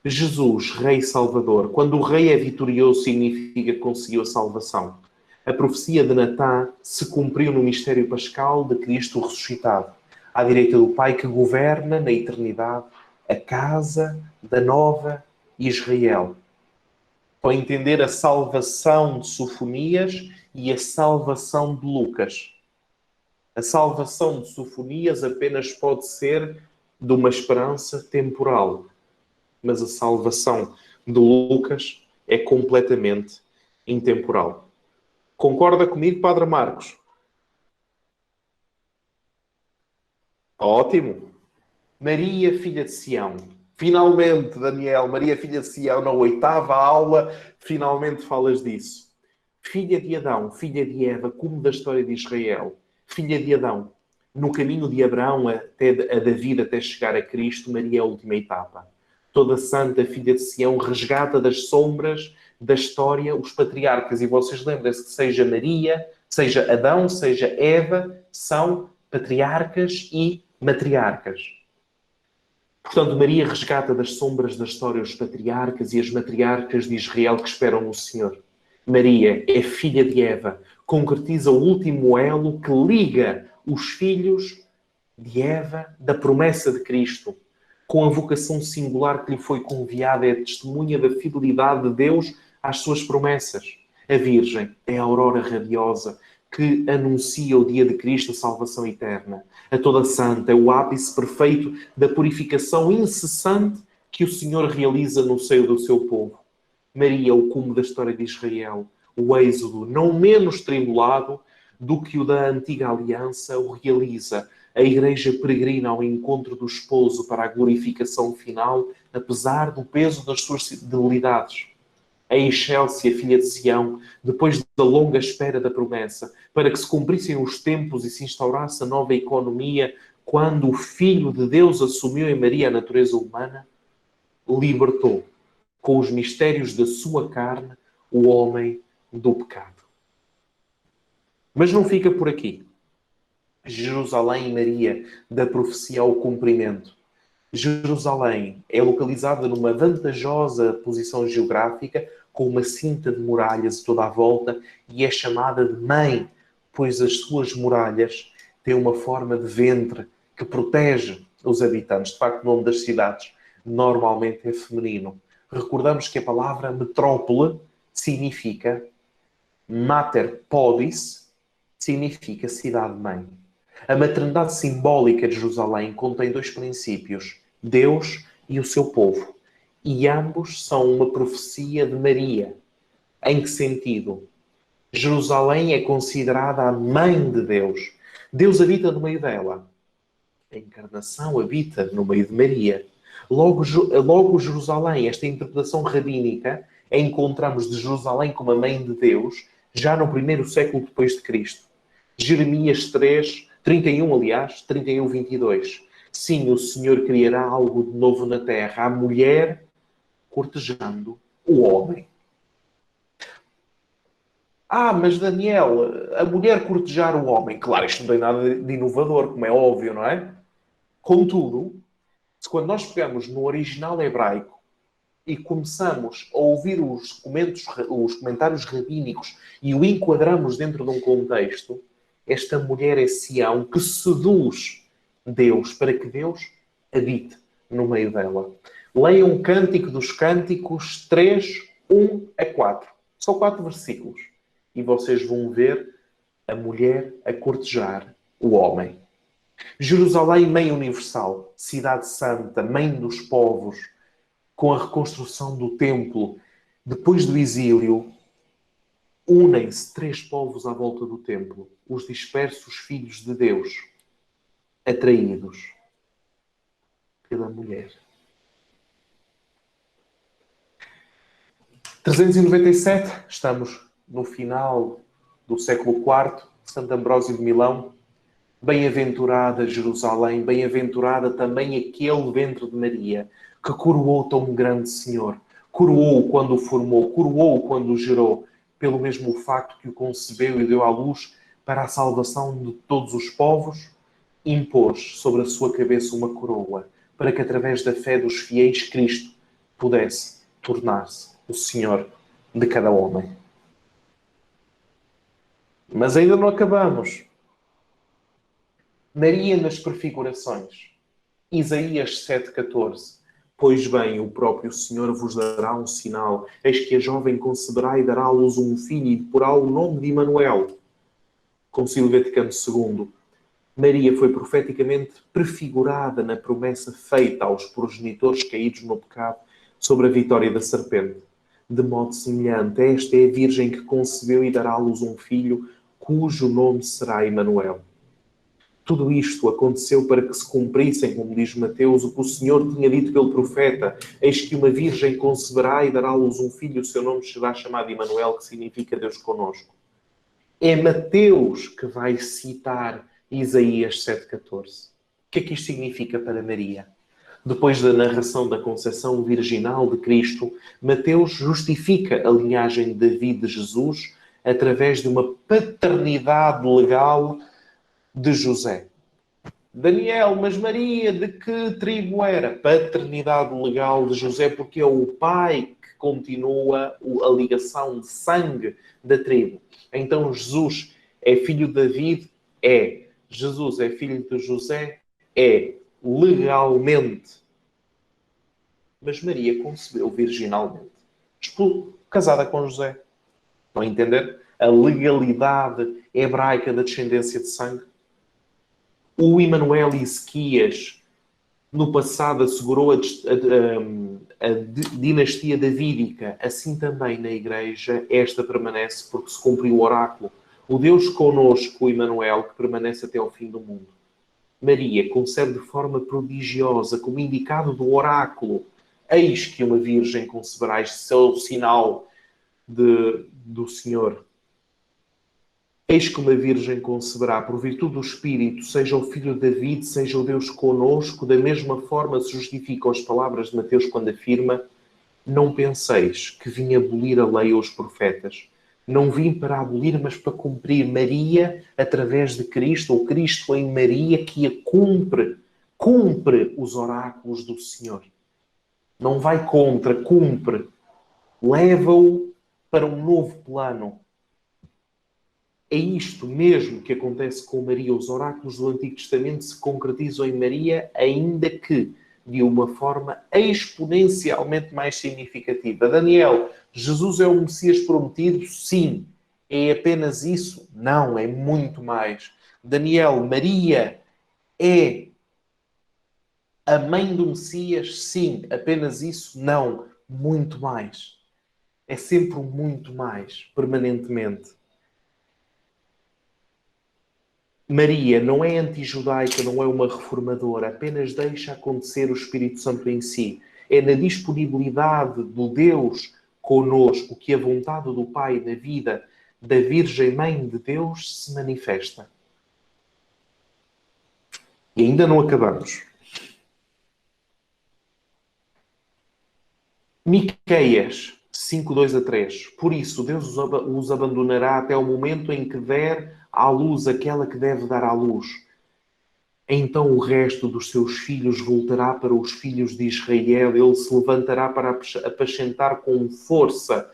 Jesus, Rei Salvador. Quando o Rei é vitorioso, significa que conseguiu a salvação. A profecia de Natã se cumpriu no mistério pascal de Cristo ressuscitado, à direita do Pai que governa na eternidade a casa da nova Israel. Para entender a salvação de Sofonias e a salvação de Lucas. A salvação de Sofonias apenas pode ser de uma esperança temporal. Mas a salvação de Lucas é completamente intemporal. Concorda comigo, Padre Marcos? Ótimo. Maria, filha de Sião. Finalmente, Daniel, Maria, filha de Sião, na 8ª aula, finalmente falas disso. Filha de Adão, filha de Eva, como da história de Israel. Filha de Adão. No caminho de Abraão até a David, até chegar a Cristo, Maria é a última etapa. Toda santa, filha de Sião, resgata das sombras da história os patriarcas. E vocês lembram-se que seja Maria, seja Adão, seja Eva, são patriarcas e matriarcas. Portanto, Maria resgata das sombras da história os patriarcas e as matriarcas de Israel que esperam no Senhor. Maria é filha de Eva, concretiza o último elo que liga os filhos de Eva da promessa de Cristo, com a vocação singular que lhe foi confiada, é a testemunha da fidelidade de Deus às suas promessas. A Virgem é a aurora radiosa que anuncia o dia de Cristo, a salvação eterna. A toda santa é o ápice perfeito da purificação incessante que o Senhor realiza no seio do seu povo. Maria é o cume da história de Israel, o êxodo não menos tribulado do que o da antiga aliança o realiza. A Igreja peregrina ao encontro do esposo para a glorificação final, apesar do peso das suas debilidades. A Excelsia, filha de Sião, depois da longa espera da promessa, para que se cumprissem os tempos e se instaurasse a nova economia, quando o Filho de Deus assumiu em Maria a natureza humana, libertou, com os mistérios da sua carne, o homem do pecado. Mas não fica por aqui. Jerusalém e Maria, da profecia ao cumprimento. Jerusalém é localizada numa vantajosa posição geográfica, com uma cinta de muralhas toda à volta, e é chamada de mãe, pois as suas muralhas têm uma forma de ventre que protege os habitantes. De facto, o nome das cidades normalmente é feminino. Recordamos que a palavra metrópole significa mater podis, significa cidade-mãe. A maternidade simbólica de Jerusalém contém dois princípios, Deus e o seu povo. E ambos são uma profecia de Maria. Em que sentido? Jerusalém é considerada a mãe de Deus. Deus habita no meio dela. A encarnação habita no meio de Maria. Logo Jerusalém, esta interpretação rabínica, encontramos de Jerusalém como a mãe de Deus, já no 1º século depois de Cristo. Jeremias 31, 22. Sim, o Senhor criará algo de novo na terra, a mulher cortejando o homem. Mas Daniel, a mulher cortejar o homem. Claro, isto não tem nada de inovador, como é óbvio, não é? Contudo, quando nós pegamos no original hebraico e começamos a ouvir os comentários rabínicos e o enquadramos dentro de um contexto, esta mulher é Sião que seduz Deus para que Deus habite no meio dela. Leiam Cântico dos Cânticos 3, 1 a 4. Só 4 versículos. E vocês vão ver a mulher a cortejar o homem. Jerusalém, mãe universal, cidade santa, mãe dos povos, com a reconstrução do templo, depois do exílio, unem-se 3 povos à volta do templo, os dispersos filhos de Deus, atraídos pela mulher. 397, estamos no final do século IV, Santo Ambrósio de Milão. Bem-aventurada Jerusalém, bem-aventurada também aquele ventre de Maria, que coroou tão grande Senhor. Coroou quando o formou, coroou quando o gerou, pelo mesmo facto que o concebeu e deu à luz, para a salvação de todos os povos, impôs sobre a sua cabeça uma coroa, para que através da fé dos fiéis Cristo pudesse tornar-se o Senhor de cada homem. Mas ainda não acabamos. Maria nas prefigurações. Isaías 7,14. Pois bem, o próprio Senhor vos dará um sinal. Eis que a jovem conceberá e dará à luz um filho e porá o nome de Emanuel. Concílio Vaticano II. Maria foi profeticamente prefigurada na promessa feita aos progenitores caídos no pecado sobre a vitória da serpente. De modo semelhante, esta é a Virgem que concebeu e dará à luz um filho, cujo nome será Emanuel. Tudo isto aconteceu para que se cumprissem, como diz Mateus, o que o Senhor tinha dito pelo profeta. Eis que uma virgem conceberá e dará à luz um filho, o seu nome será chamado Emanuel, que significa Deus conosco. É Mateus que vai citar Isaías 7,14. O que é que isto significa para Maria? Depois da narração da concepção virginal de Cristo, Mateus justifica a linhagem de Davi de Jesus através de uma paternidade legal de José. Daniel, mas Maria, de que tribo era? Paternidade legal de José, porque é o pai que continua a ligação de sangue da tribo. Então Jesus é filho de David? É. Jesus é filho de José? É. Legalmente. Mas Maria concebeu virginalmente. Casada com José. Não entender? A legalidade hebraica da descendência de sangue. O Emanuel Ezequias, no passado, assegurou a dinastia davídica. Assim também na Igreja, esta permanece porque se cumpriu o oráculo. O Deus conosco, o Emanuel, que permanece até ao fim do mundo. Maria concebe de forma prodigiosa, como indicado do oráculo. Eis que uma virgem conceberá, este é o sinal do Senhor. Eis que uma virgem conceberá, por virtude do Espírito, seja o filho de David, seja o Deus conosco. Da mesma forma se justificam as palavras de Mateus quando afirma: não penseis que vim abolir a lei ou os profetas. Não vim para abolir, mas para cumprir. Maria, através de Cristo, ou Cristo em Maria, que a cumpre os oráculos do Senhor. Não vai contra, cumpre. Leva-o para um novo plano. É isto mesmo que acontece com Maria. Os oráculos do Antigo Testamento se concretizam em Maria, ainda que de uma forma exponencialmente mais significativa. Daniel, Jesus é o Messias prometido? Sim. É apenas isso? Não, é muito mais. Daniel, Maria é a mãe do Messias? Sim. Apenas isso? Não. Muito mais. É sempre um muito mais, permanentemente. Maria não é anti-judaica, não é uma reformadora, apenas deixa acontecer o Espírito Santo em si. É na disponibilidade do Deus conosco que a vontade do Pai na vida da Virgem Mãe de Deus se manifesta. E ainda não acabamos. Miqueias 5:2-3. Por isso, Deus os abandonará até o momento em que der à luz aquela que deve dar à luz. Então o resto dos seus filhos voltará para os filhos de Israel. Ele se levantará para apacentar com força,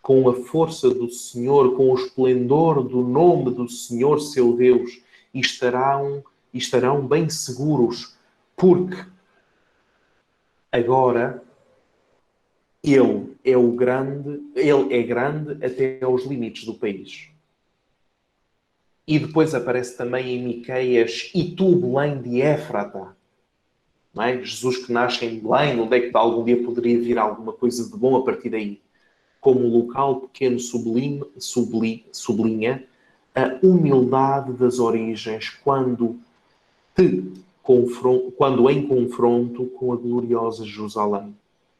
com a força do Senhor, com o esplendor do nome do Senhor, seu Deus, e estarão bem seguros, porque agora ele é grande até aos limites do país. E depois aparece também em Miqueias: e tu, Belém de Éfrata. Não é? Jesus que nasce em Belém, onde é que algum dia poderia vir alguma coisa de bom a partir daí? Como um local pequeno sublinha a humildade das origens quando em confronto com a gloriosa Jerusalém.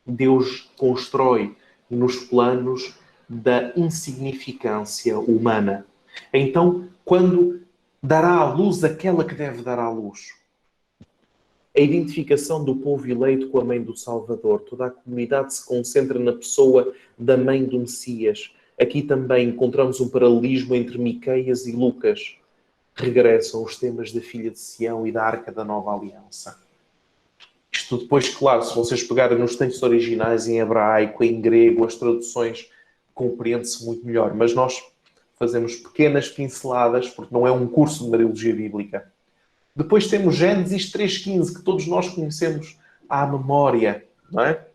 Deus constrói nos planos da insignificância humana. Então, quando dará à luz aquela que deve dar à luz, a identificação do povo eleito com a mãe do Salvador, toda a comunidade se concentra na pessoa da mãe do Messias. Aqui também encontramos um paralelismo entre Miqueias e Lucas. Regressam os temas da filha de Sião e da Arca da Nova Aliança. Isto depois, claro, se vocês pegarem nos textos originais em hebraico, em grego, as traduções compreende-se muito melhor. Mas nós fazemos pequenas pinceladas, porque não é um curso de Mariologia Bíblica. Depois temos Gênesis 3,15, que todos nós conhecemos à memória, não é?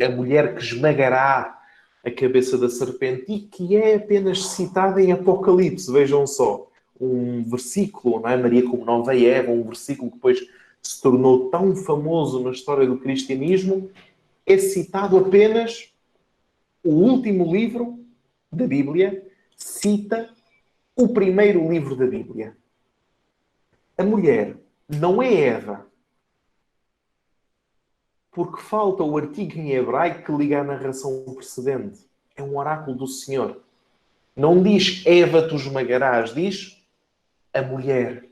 A mulher que esmagará a cabeça da serpente e que é apenas citada em Apocalipse. Vejam só, um versículo, não é? Maria como nova Eva, um versículo que depois se tornou tão famoso na história do cristianismo, é citado apenas o último livro da Bíblia, cita o primeiro livro da Bíblia. A mulher não é Eva, porque falta o artigo em hebraico que liga à narração precedente. É um oráculo do Senhor. Não diz Eva tu esmagarás, diz a mulher.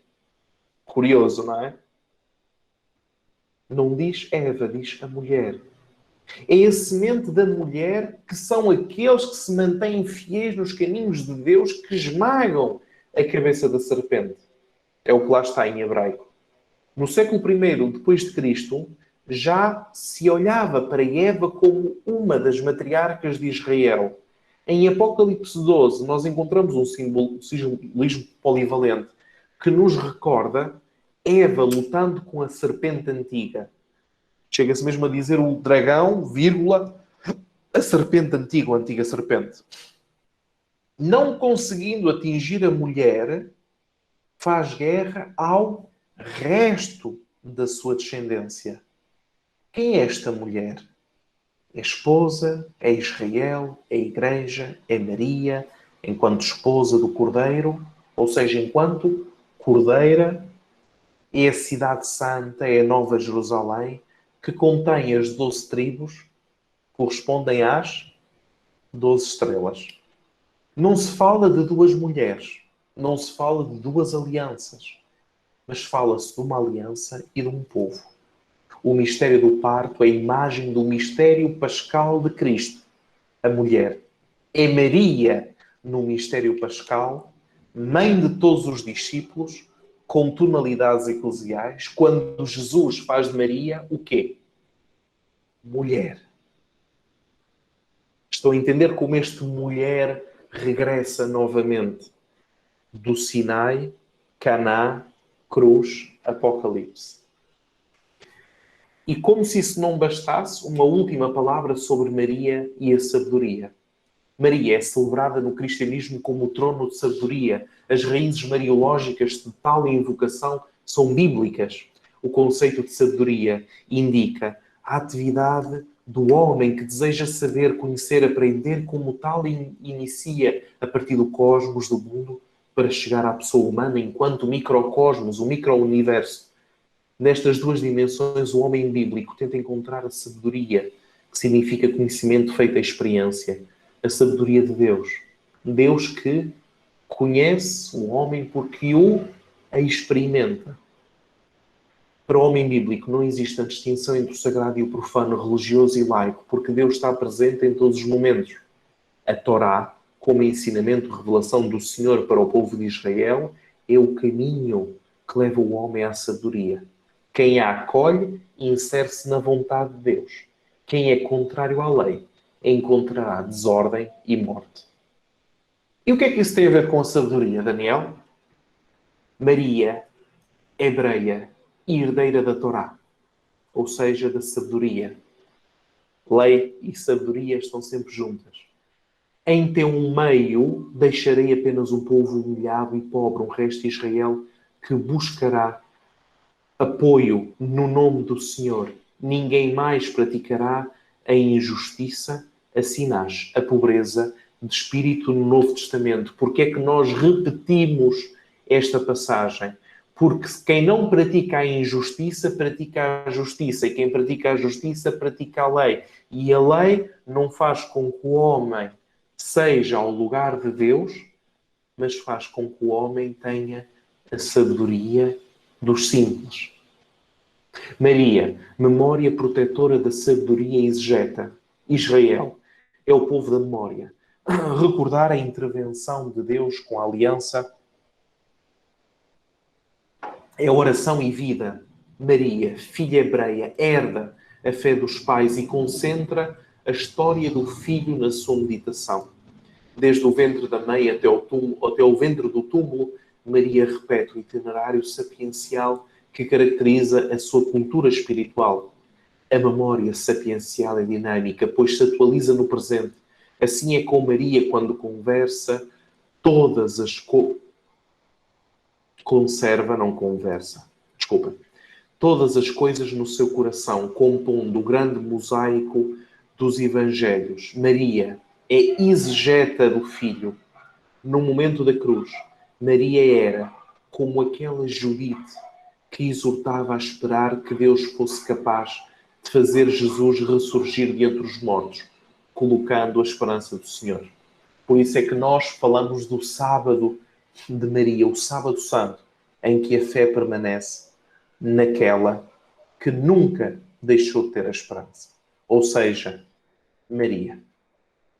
Curioso, não é? Não diz Eva, diz a mulher. É a semente da mulher que são aqueles que se mantêm fiéis nos caminhos de Deus, que esmagam a cabeça da serpente. É o que lá está em hebraico. No século I depois de Cristo, já se olhava para Eva como uma das matriarcas de Israel. Em Apocalipse 12, nós encontramos um simbolismo polivalente que nos recorda Eva lutando com a serpente antiga. Chega-se mesmo a dizer o dragão, vírgula, a serpente antiga, a antiga serpente. Não conseguindo atingir a mulher, faz guerra ao resto da sua descendência. Quem é esta mulher? É esposa, é Israel, é igreja, é Maria, enquanto esposa do Cordeiro, ou seja, enquanto cordeira, é a cidade santa, é a Nova Jerusalém, que contém as 12 tribos, correspondem às 12 estrelas. Não se fala de duas mulheres, não se fala de duas alianças, mas fala-se de uma aliança e de um povo. O mistério do parto é a imagem do mistério pascal de Cristo, a mulher. É Maria, no mistério pascal, mãe de todos os discípulos, com tonalidades eclesiais, quando Jesus faz de Maria o quê? Mulher. Estão a entender como este mulher regressa novamente do Sinai, Caná, cruz, Apocalipse. E como se isso não bastasse, uma última palavra sobre Maria e a sabedoria. Maria é celebrada no cristianismo como o trono de sabedoria. As raízes mariológicas de tal invocação são bíblicas. O conceito de sabedoria indica a atividade do homem que deseja saber, conhecer, aprender, como tal inicia a partir do cosmos, do mundo, para chegar à pessoa humana enquanto microcosmos, o micro-universo. Nestas duas dimensões, o homem bíblico tenta encontrar a sabedoria, que significa conhecimento feito à experiência. A sabedoria de Deus. Deus que conhece o homem porque o experimenta. Para o homem bíblico não existe a distinção entre o sagrado e o profano, religioso e laico, porque Deus está presente em todos os momentos. A Torá, como ensinamento, revelação do Senhor para o povo de Israel, é o caminho que leva o homem à sabedoria. Quem a acolhe, insere-se na vontade de Deus. Quem é contrário à lei, encontrará desordem e morte. E o que é que isso tem a ver com a sabedoria, Daniel? Maria, hebreia e herdeira da Torá, ou seja, da sabedoria. Lei e sabedoria estão sempre juntas. Em teu meio deixarei apenas um povo humilhado e pobre, um resto de Israel que buscará apoio no nome do Senhor. Ninguém mais praticará a injustiça. Assim nasce a pobreza de espírito no Novo Testamento. Porque é que nós repetimos esta passagem? Porque quem não pratica a injustiça, pratica a justiça. E quem pratica a justiça, pratica a lei. E a lei não faz com que o homem seja ao lugar de Deus, mas faz com que o homem tenha a sabedoria dos simples. Maria, memória protetora da sabedoria exegeta. Israel é o povo da memória. recordar a intervenção de Deus com a aliança é oração e vida. Maria, filha hebreia, herda a fé dos pais e concentra a história do filho na sua meditação. Desde o ventre da mãe até o ventre do túmulo, Maria repete o itinerário sapiencial que caracteriza a sua cultura espiritual. A memória sapiencial é dinâmica, pois se atualiza no presente. Assim é com Maria quando conversa, todas as conserva, não conversa. Desculpa. Todas as coisas no seu coração, compondo o grande mosaico dos Evangelhos. Maria é exegeta do Filho. No momento da cruz, Maria era como aquela Judite que exortava a esperar que Deus fosse capaz de fazer Jesus ressurgir de entre os mortos, colocando a esperança do Senhor. Por isso é que nós falamos do sábado de Maria, o sábado santo, em que a fé permanece naquela que nunca deixou de ter a esperança. Ou seja, Maria.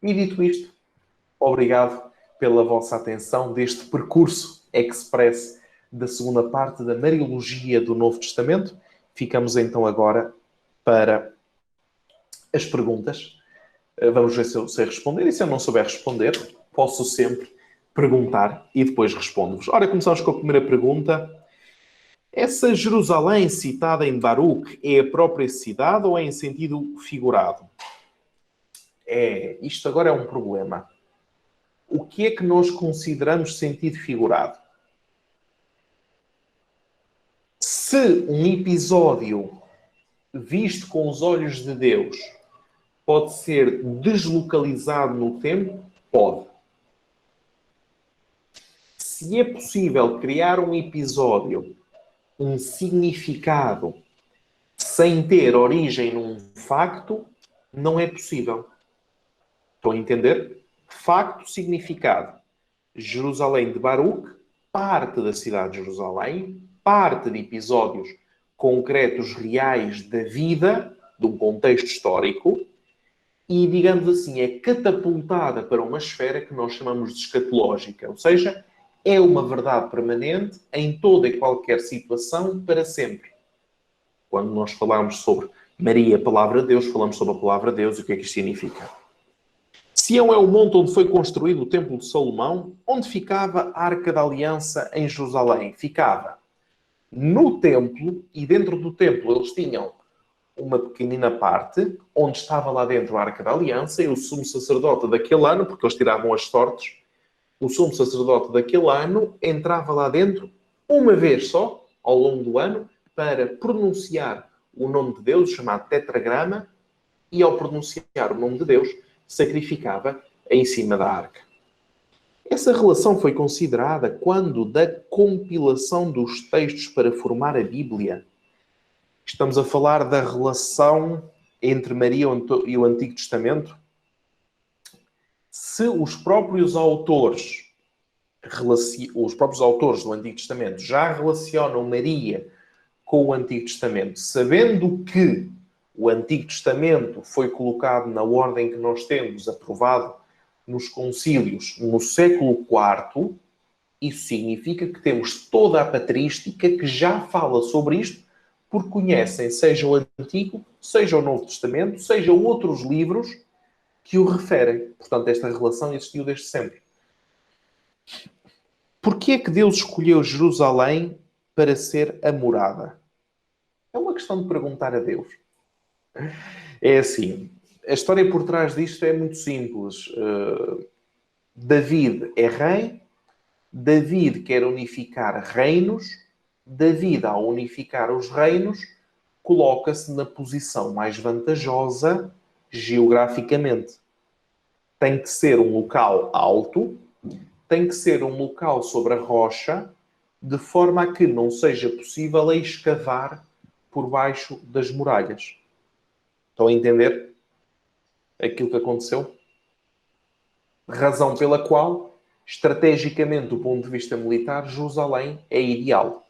E dito isto, obrigado pela vossa atenção deste percurso express da segunda parte da Mariologia do Novo Testamento. Ficamos então agora para as perguntas. Vamos ver se eu sei responder. E se eu não souber responder, posso sempre perguntar e depois respondo-vos. Ora, começamos com a primeira pergunta. Essa Jerusalém citada em Baruch é a própria cidade ou é em sentido figurado? Isto agora é um problema. O que é que nós consideramos sentido figurado? Se um episódio visto com os olhos de Deus pode ser deslocalizado no tempo, pode. Se é possível criar um episódio, um significado, sem ter origem num facto, não é possível. Estão a entender? Facto, significado. Jerusalém de Baruch, parte da cidade de Jerusalém, parte de episódios concretos, reais da vida, de um contexto histórico, e, digamos assim, é catapultada para uma esfera que nós chamamos de escatológica. Ou seja, é uma verdade permanente em toda e qualquer situação para sempre. Quando nós falamos sobre Maria, a palavra de Deus, falamos sobre a palavra de Deus e o que é que isto significa. Sião é o monte onde foi construído o Templo de Salomão, onde ficava a Arca da Aliança em Jerusalém. Ficava no templo, e dentro do templo eles tinham uma pequenina parte, onde estava lá dentro a Arca da Aliança, e o sumo sacerdote daquele ano, porque eles tiravam as sortes, o sumo sacerdote daquele ano entrava lá dentro uma vez só, ao longo do ano, para pronunciar o nome de Deus, chamado tetragrama, e ao pronunciar o nome de Deus, sacrificava em cima da arca. Essa relação foi considerada quando da compilação dos textos para formar a Bíblia. Estamos a falar da relação entre Maria e o Antigo Testamento. Se os próprios autores do Antigo Testamento já relacionam Maria com o Antigo Testamento, sabendo que o Antigo Testamento foi colocado na ordem que nós temos, aprovado nos concílios no século IV, isso significa que temos toda a patrística que já fala sobre isto, porque conhecem seja o Antigo, seja o Novo Testamento, seja outros livros que o referem. Portanto, esta relação existiu desde sempre. Porquê é que Deus escolheu Jerusalém para ser a morada? É uma questão de perguntar a Deus. É assim, a história por trás disto é muito simples. David é rei, David quer unificar reinos, David, ao unificar os reinos, coloca-se na posição mais vantajosa geograficamente. Tem que ser um local alto, tem que ser um local sobre a rocha, de forma a que não seja possível escavar por baixo das muralhas. Estão a entender aquilo que aconteceu? Razão pela qual, estrategicamente, do ponto de vista militar, Jerusalém é ideal.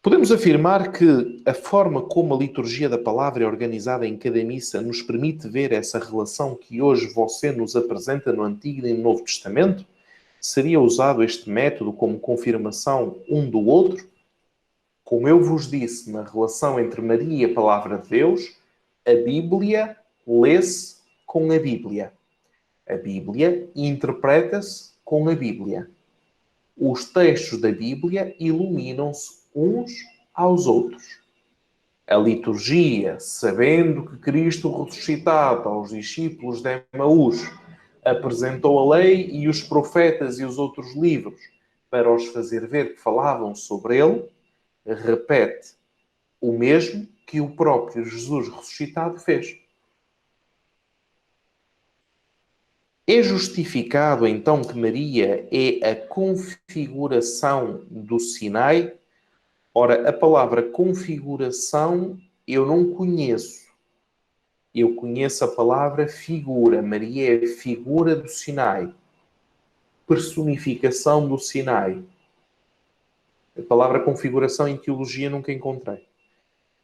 Podemos afirmar que a forma como a liturgia da palavra é organizada em cada missa nos permite ver essa relação que hoje você nos apresenta no Antigo e no Novo Testamento? Seria usado este método como confirmação um do outro? Como eu vos disse, na relação entre Maria e a palavra de Deus, a Bíblia lê-se com a Bíblia. A Bíblia interpreta-se com a Bíblia. Os textos da Bíblia iluminam-se uns aos outros. A liturgia, sabendo que Cristo ressuscitado aos discípulos de Emaús apresentou a lei e os profetas e os outros livros para os fazer ver que falavam sobre ele, repete o mesmo que o próprio Jesus ressuscitado fez. É justificado então que Maria é a configuração do Sinai? Ora, a palavra configuração eu não conheço. Eu conheço a palavra figura. Maria é a figura do Sinai. Personificação do Sinai. A palavra configuração em teologia nunca encontrei.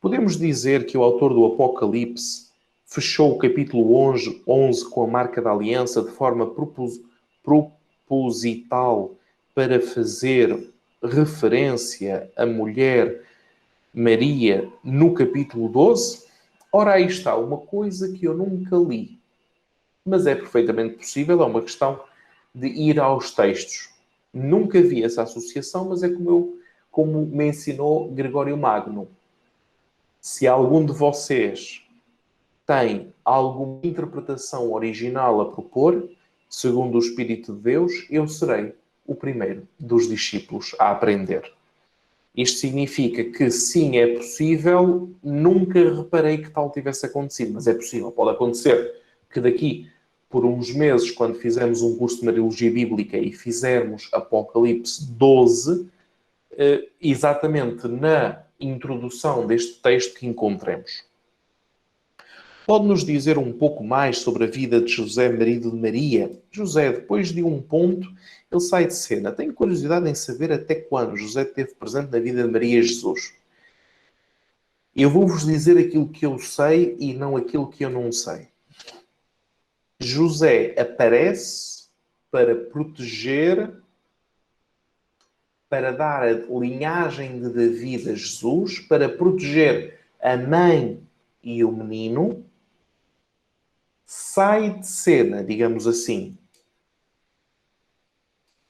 Podemos dizer que o autor do Apocalipse fechou o capítulo 11 com a marca da aliança de forma proposital para fazer referência à mulher Maria no capítulo 12? Ora, aí está uma coisa que eu nunca li. Mas é perfeitamente possível, é uma questão de ir aos textos. Nunca vi essa associação, mas é como me ensinou Gregório Magno. Se algum de vocês tem alguma interpretação original a propor, segundo o Espírito de Deus, eu serei o primeiro dos discípulos a aprender. Isto significa que, sim, é possível. Nunca reparei que tal tivesse acontecido, mas é possível. Pode acontecer que daqui por uns meses, quando fizermos um curso de Mariologia Bíblica e fizermos Apocalipse 12, exatamente na introdução deste texto que encontremos. Pode-nos dizer um pouco mais sobre a vida de José, marido de Maria? José, depois de um ponto, ele sai de cena. Tenho curiosidade em saber até quando José esteve presente na vida de Maria e Jesus. Eu vou-vos dizer aquilo que eu sei e não aquilo que eu não sei. José aparece para proteger, para dar a linhagem de Davi a Jesus, para proteger a mãe e o menino. Sai de cena, digamos assim.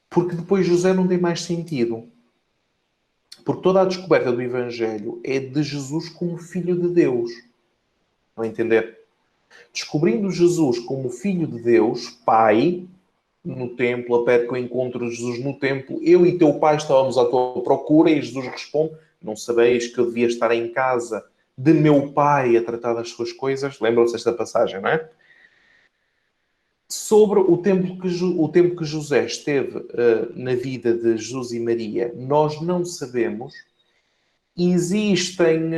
Porque depois José não tem mais sentido. Porque toda a descoberta do Evangelho é de Jesus como Filho de Deus. Estão a entender? Descobrindo Jesus como Filho de Deus, Pai, no templo, a pede que eu encontro Jesus no templo, eu e teu pai estávamos à tua procura, e Jesus responde, não sabeis que eu devia estar em casa de meu pai a tratar das suas coisas? Lembram-se desta passagem, não é? Sobre o tempo que José esteve na vida de Jesus e Maria, nós não sabemos. Existem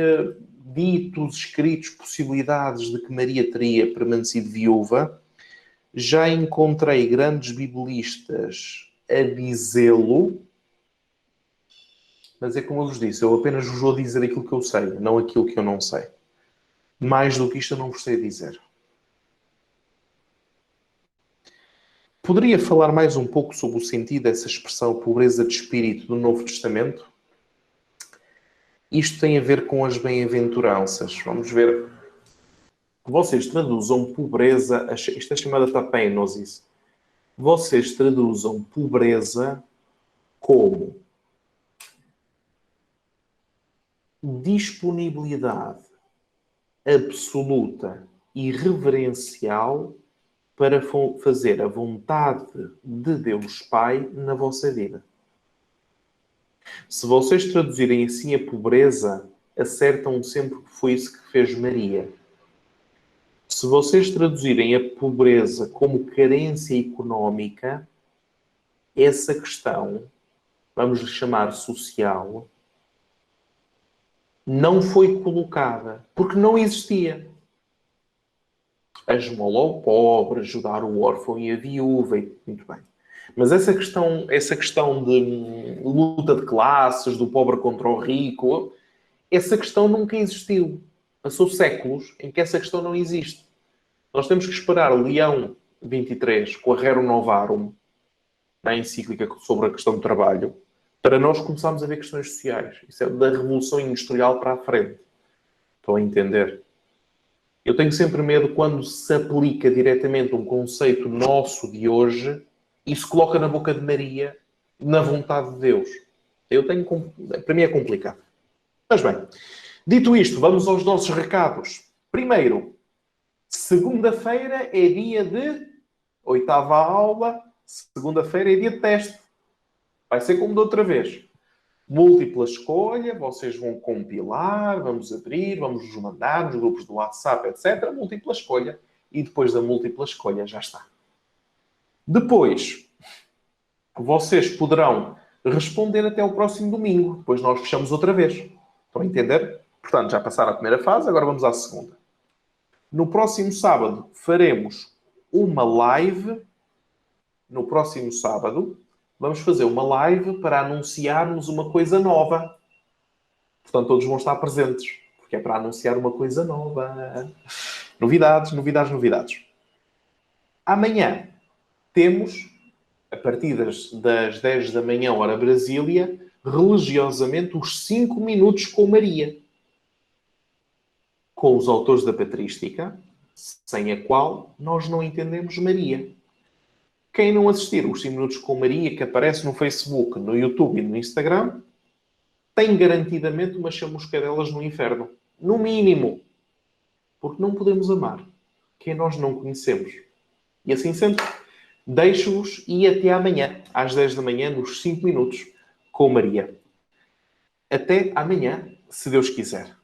ditos, escritos, possibilidades de que Maria teria permanecido viúva. Já encontrei grandes biblistas a dizê-lo, mas é como eu vos disse, eu apenas vos vou dizer aquilo que eu sei, não aquilo que eu não sei. Mais do que isto eu não vos sei dizer. Poderia falar mais um pouco sobre o sentido dessa expressão pobreza de espírito do Novo Testamento? Isto tem a ver com as bem-aventuranças. Vamos ver. Vocês traduzam pobreza, isto é chamada tapenosis. Vocês traduzam pobreza como disponibilidade absoluta e reverencial para fazer a vontade de Deus Pai na vossa vida. Se vocês traduzirem assim a pobreza, acertam sempre que foi isso que fez Maria. Se vocês traduzirem a pobreza como carência económica, essa questão, vamos lhe chamar social, não foi colocada, porque não existia. A esmola ao pobre, ajudar o órfão e a viúva, muito bem. Mas essa questão de luta de classes, do pobre contra o rico, essa questão nunca existiu. Passou séculos em que essa questão não existe. Nós temos que esperar Leão 23 com a Rerum Novarum, na encíclica sobre a questão do trabalho, para nós começarmos a ver questões sociais. Isso é da Revolução Industrial para a frente. Estão a entender? Eu tenho sempre medo quando se aplica diretamente um conceito nosso de hoje e se coloca na boca de Maria, na vontade de Deus. Para mim é complicado. Mas bem, dito isto, vamos aos nossos recados. Primeiro, segunda-feira é dia de 8ª aula. Segunda-feira é dia de teste. Vai ser como da outra vez. Múltipla escolha, vocês vão compilar, vamos abrir, vamos nos mandar nos grupos do WhatsApp, etc. Múltipla escolha. E depois da múltipla escolha já está. Depois, vocês poderão responder até o próximo domingo. Depois nós fechamos outra vez. Estão a entender? Portanto, já passaram a primeira fase, agora vamos à segunda. No próximo sábado faremos uma live. No próximo sábado vamos fazer uma live para anunciarmos uma coisa nova. Portanto, todos vão estar presentes, porque é para anunciar uma coisa nova. Novidades, novidades, novidades. Amanhã temos, a partir das 10 da manhã, hora Brasília, religiosamente os 5 minutos com Maria. Com os autores da patrística, sem a qual nós não entendemos Maria. Quem não assistir os 5 minutos com Maria, que aparece no Facebook, no YouTube e no Instagram, tem garantidamente umas chamuscadelas no inferno. No mínimo. Porque não podemos amar quem nós não conhecemos. E assim sendo, deixo-vos e até amanhã, às 10 da manhã, nos 5 minutos com Maria. Até amanhã, se Deus quiser.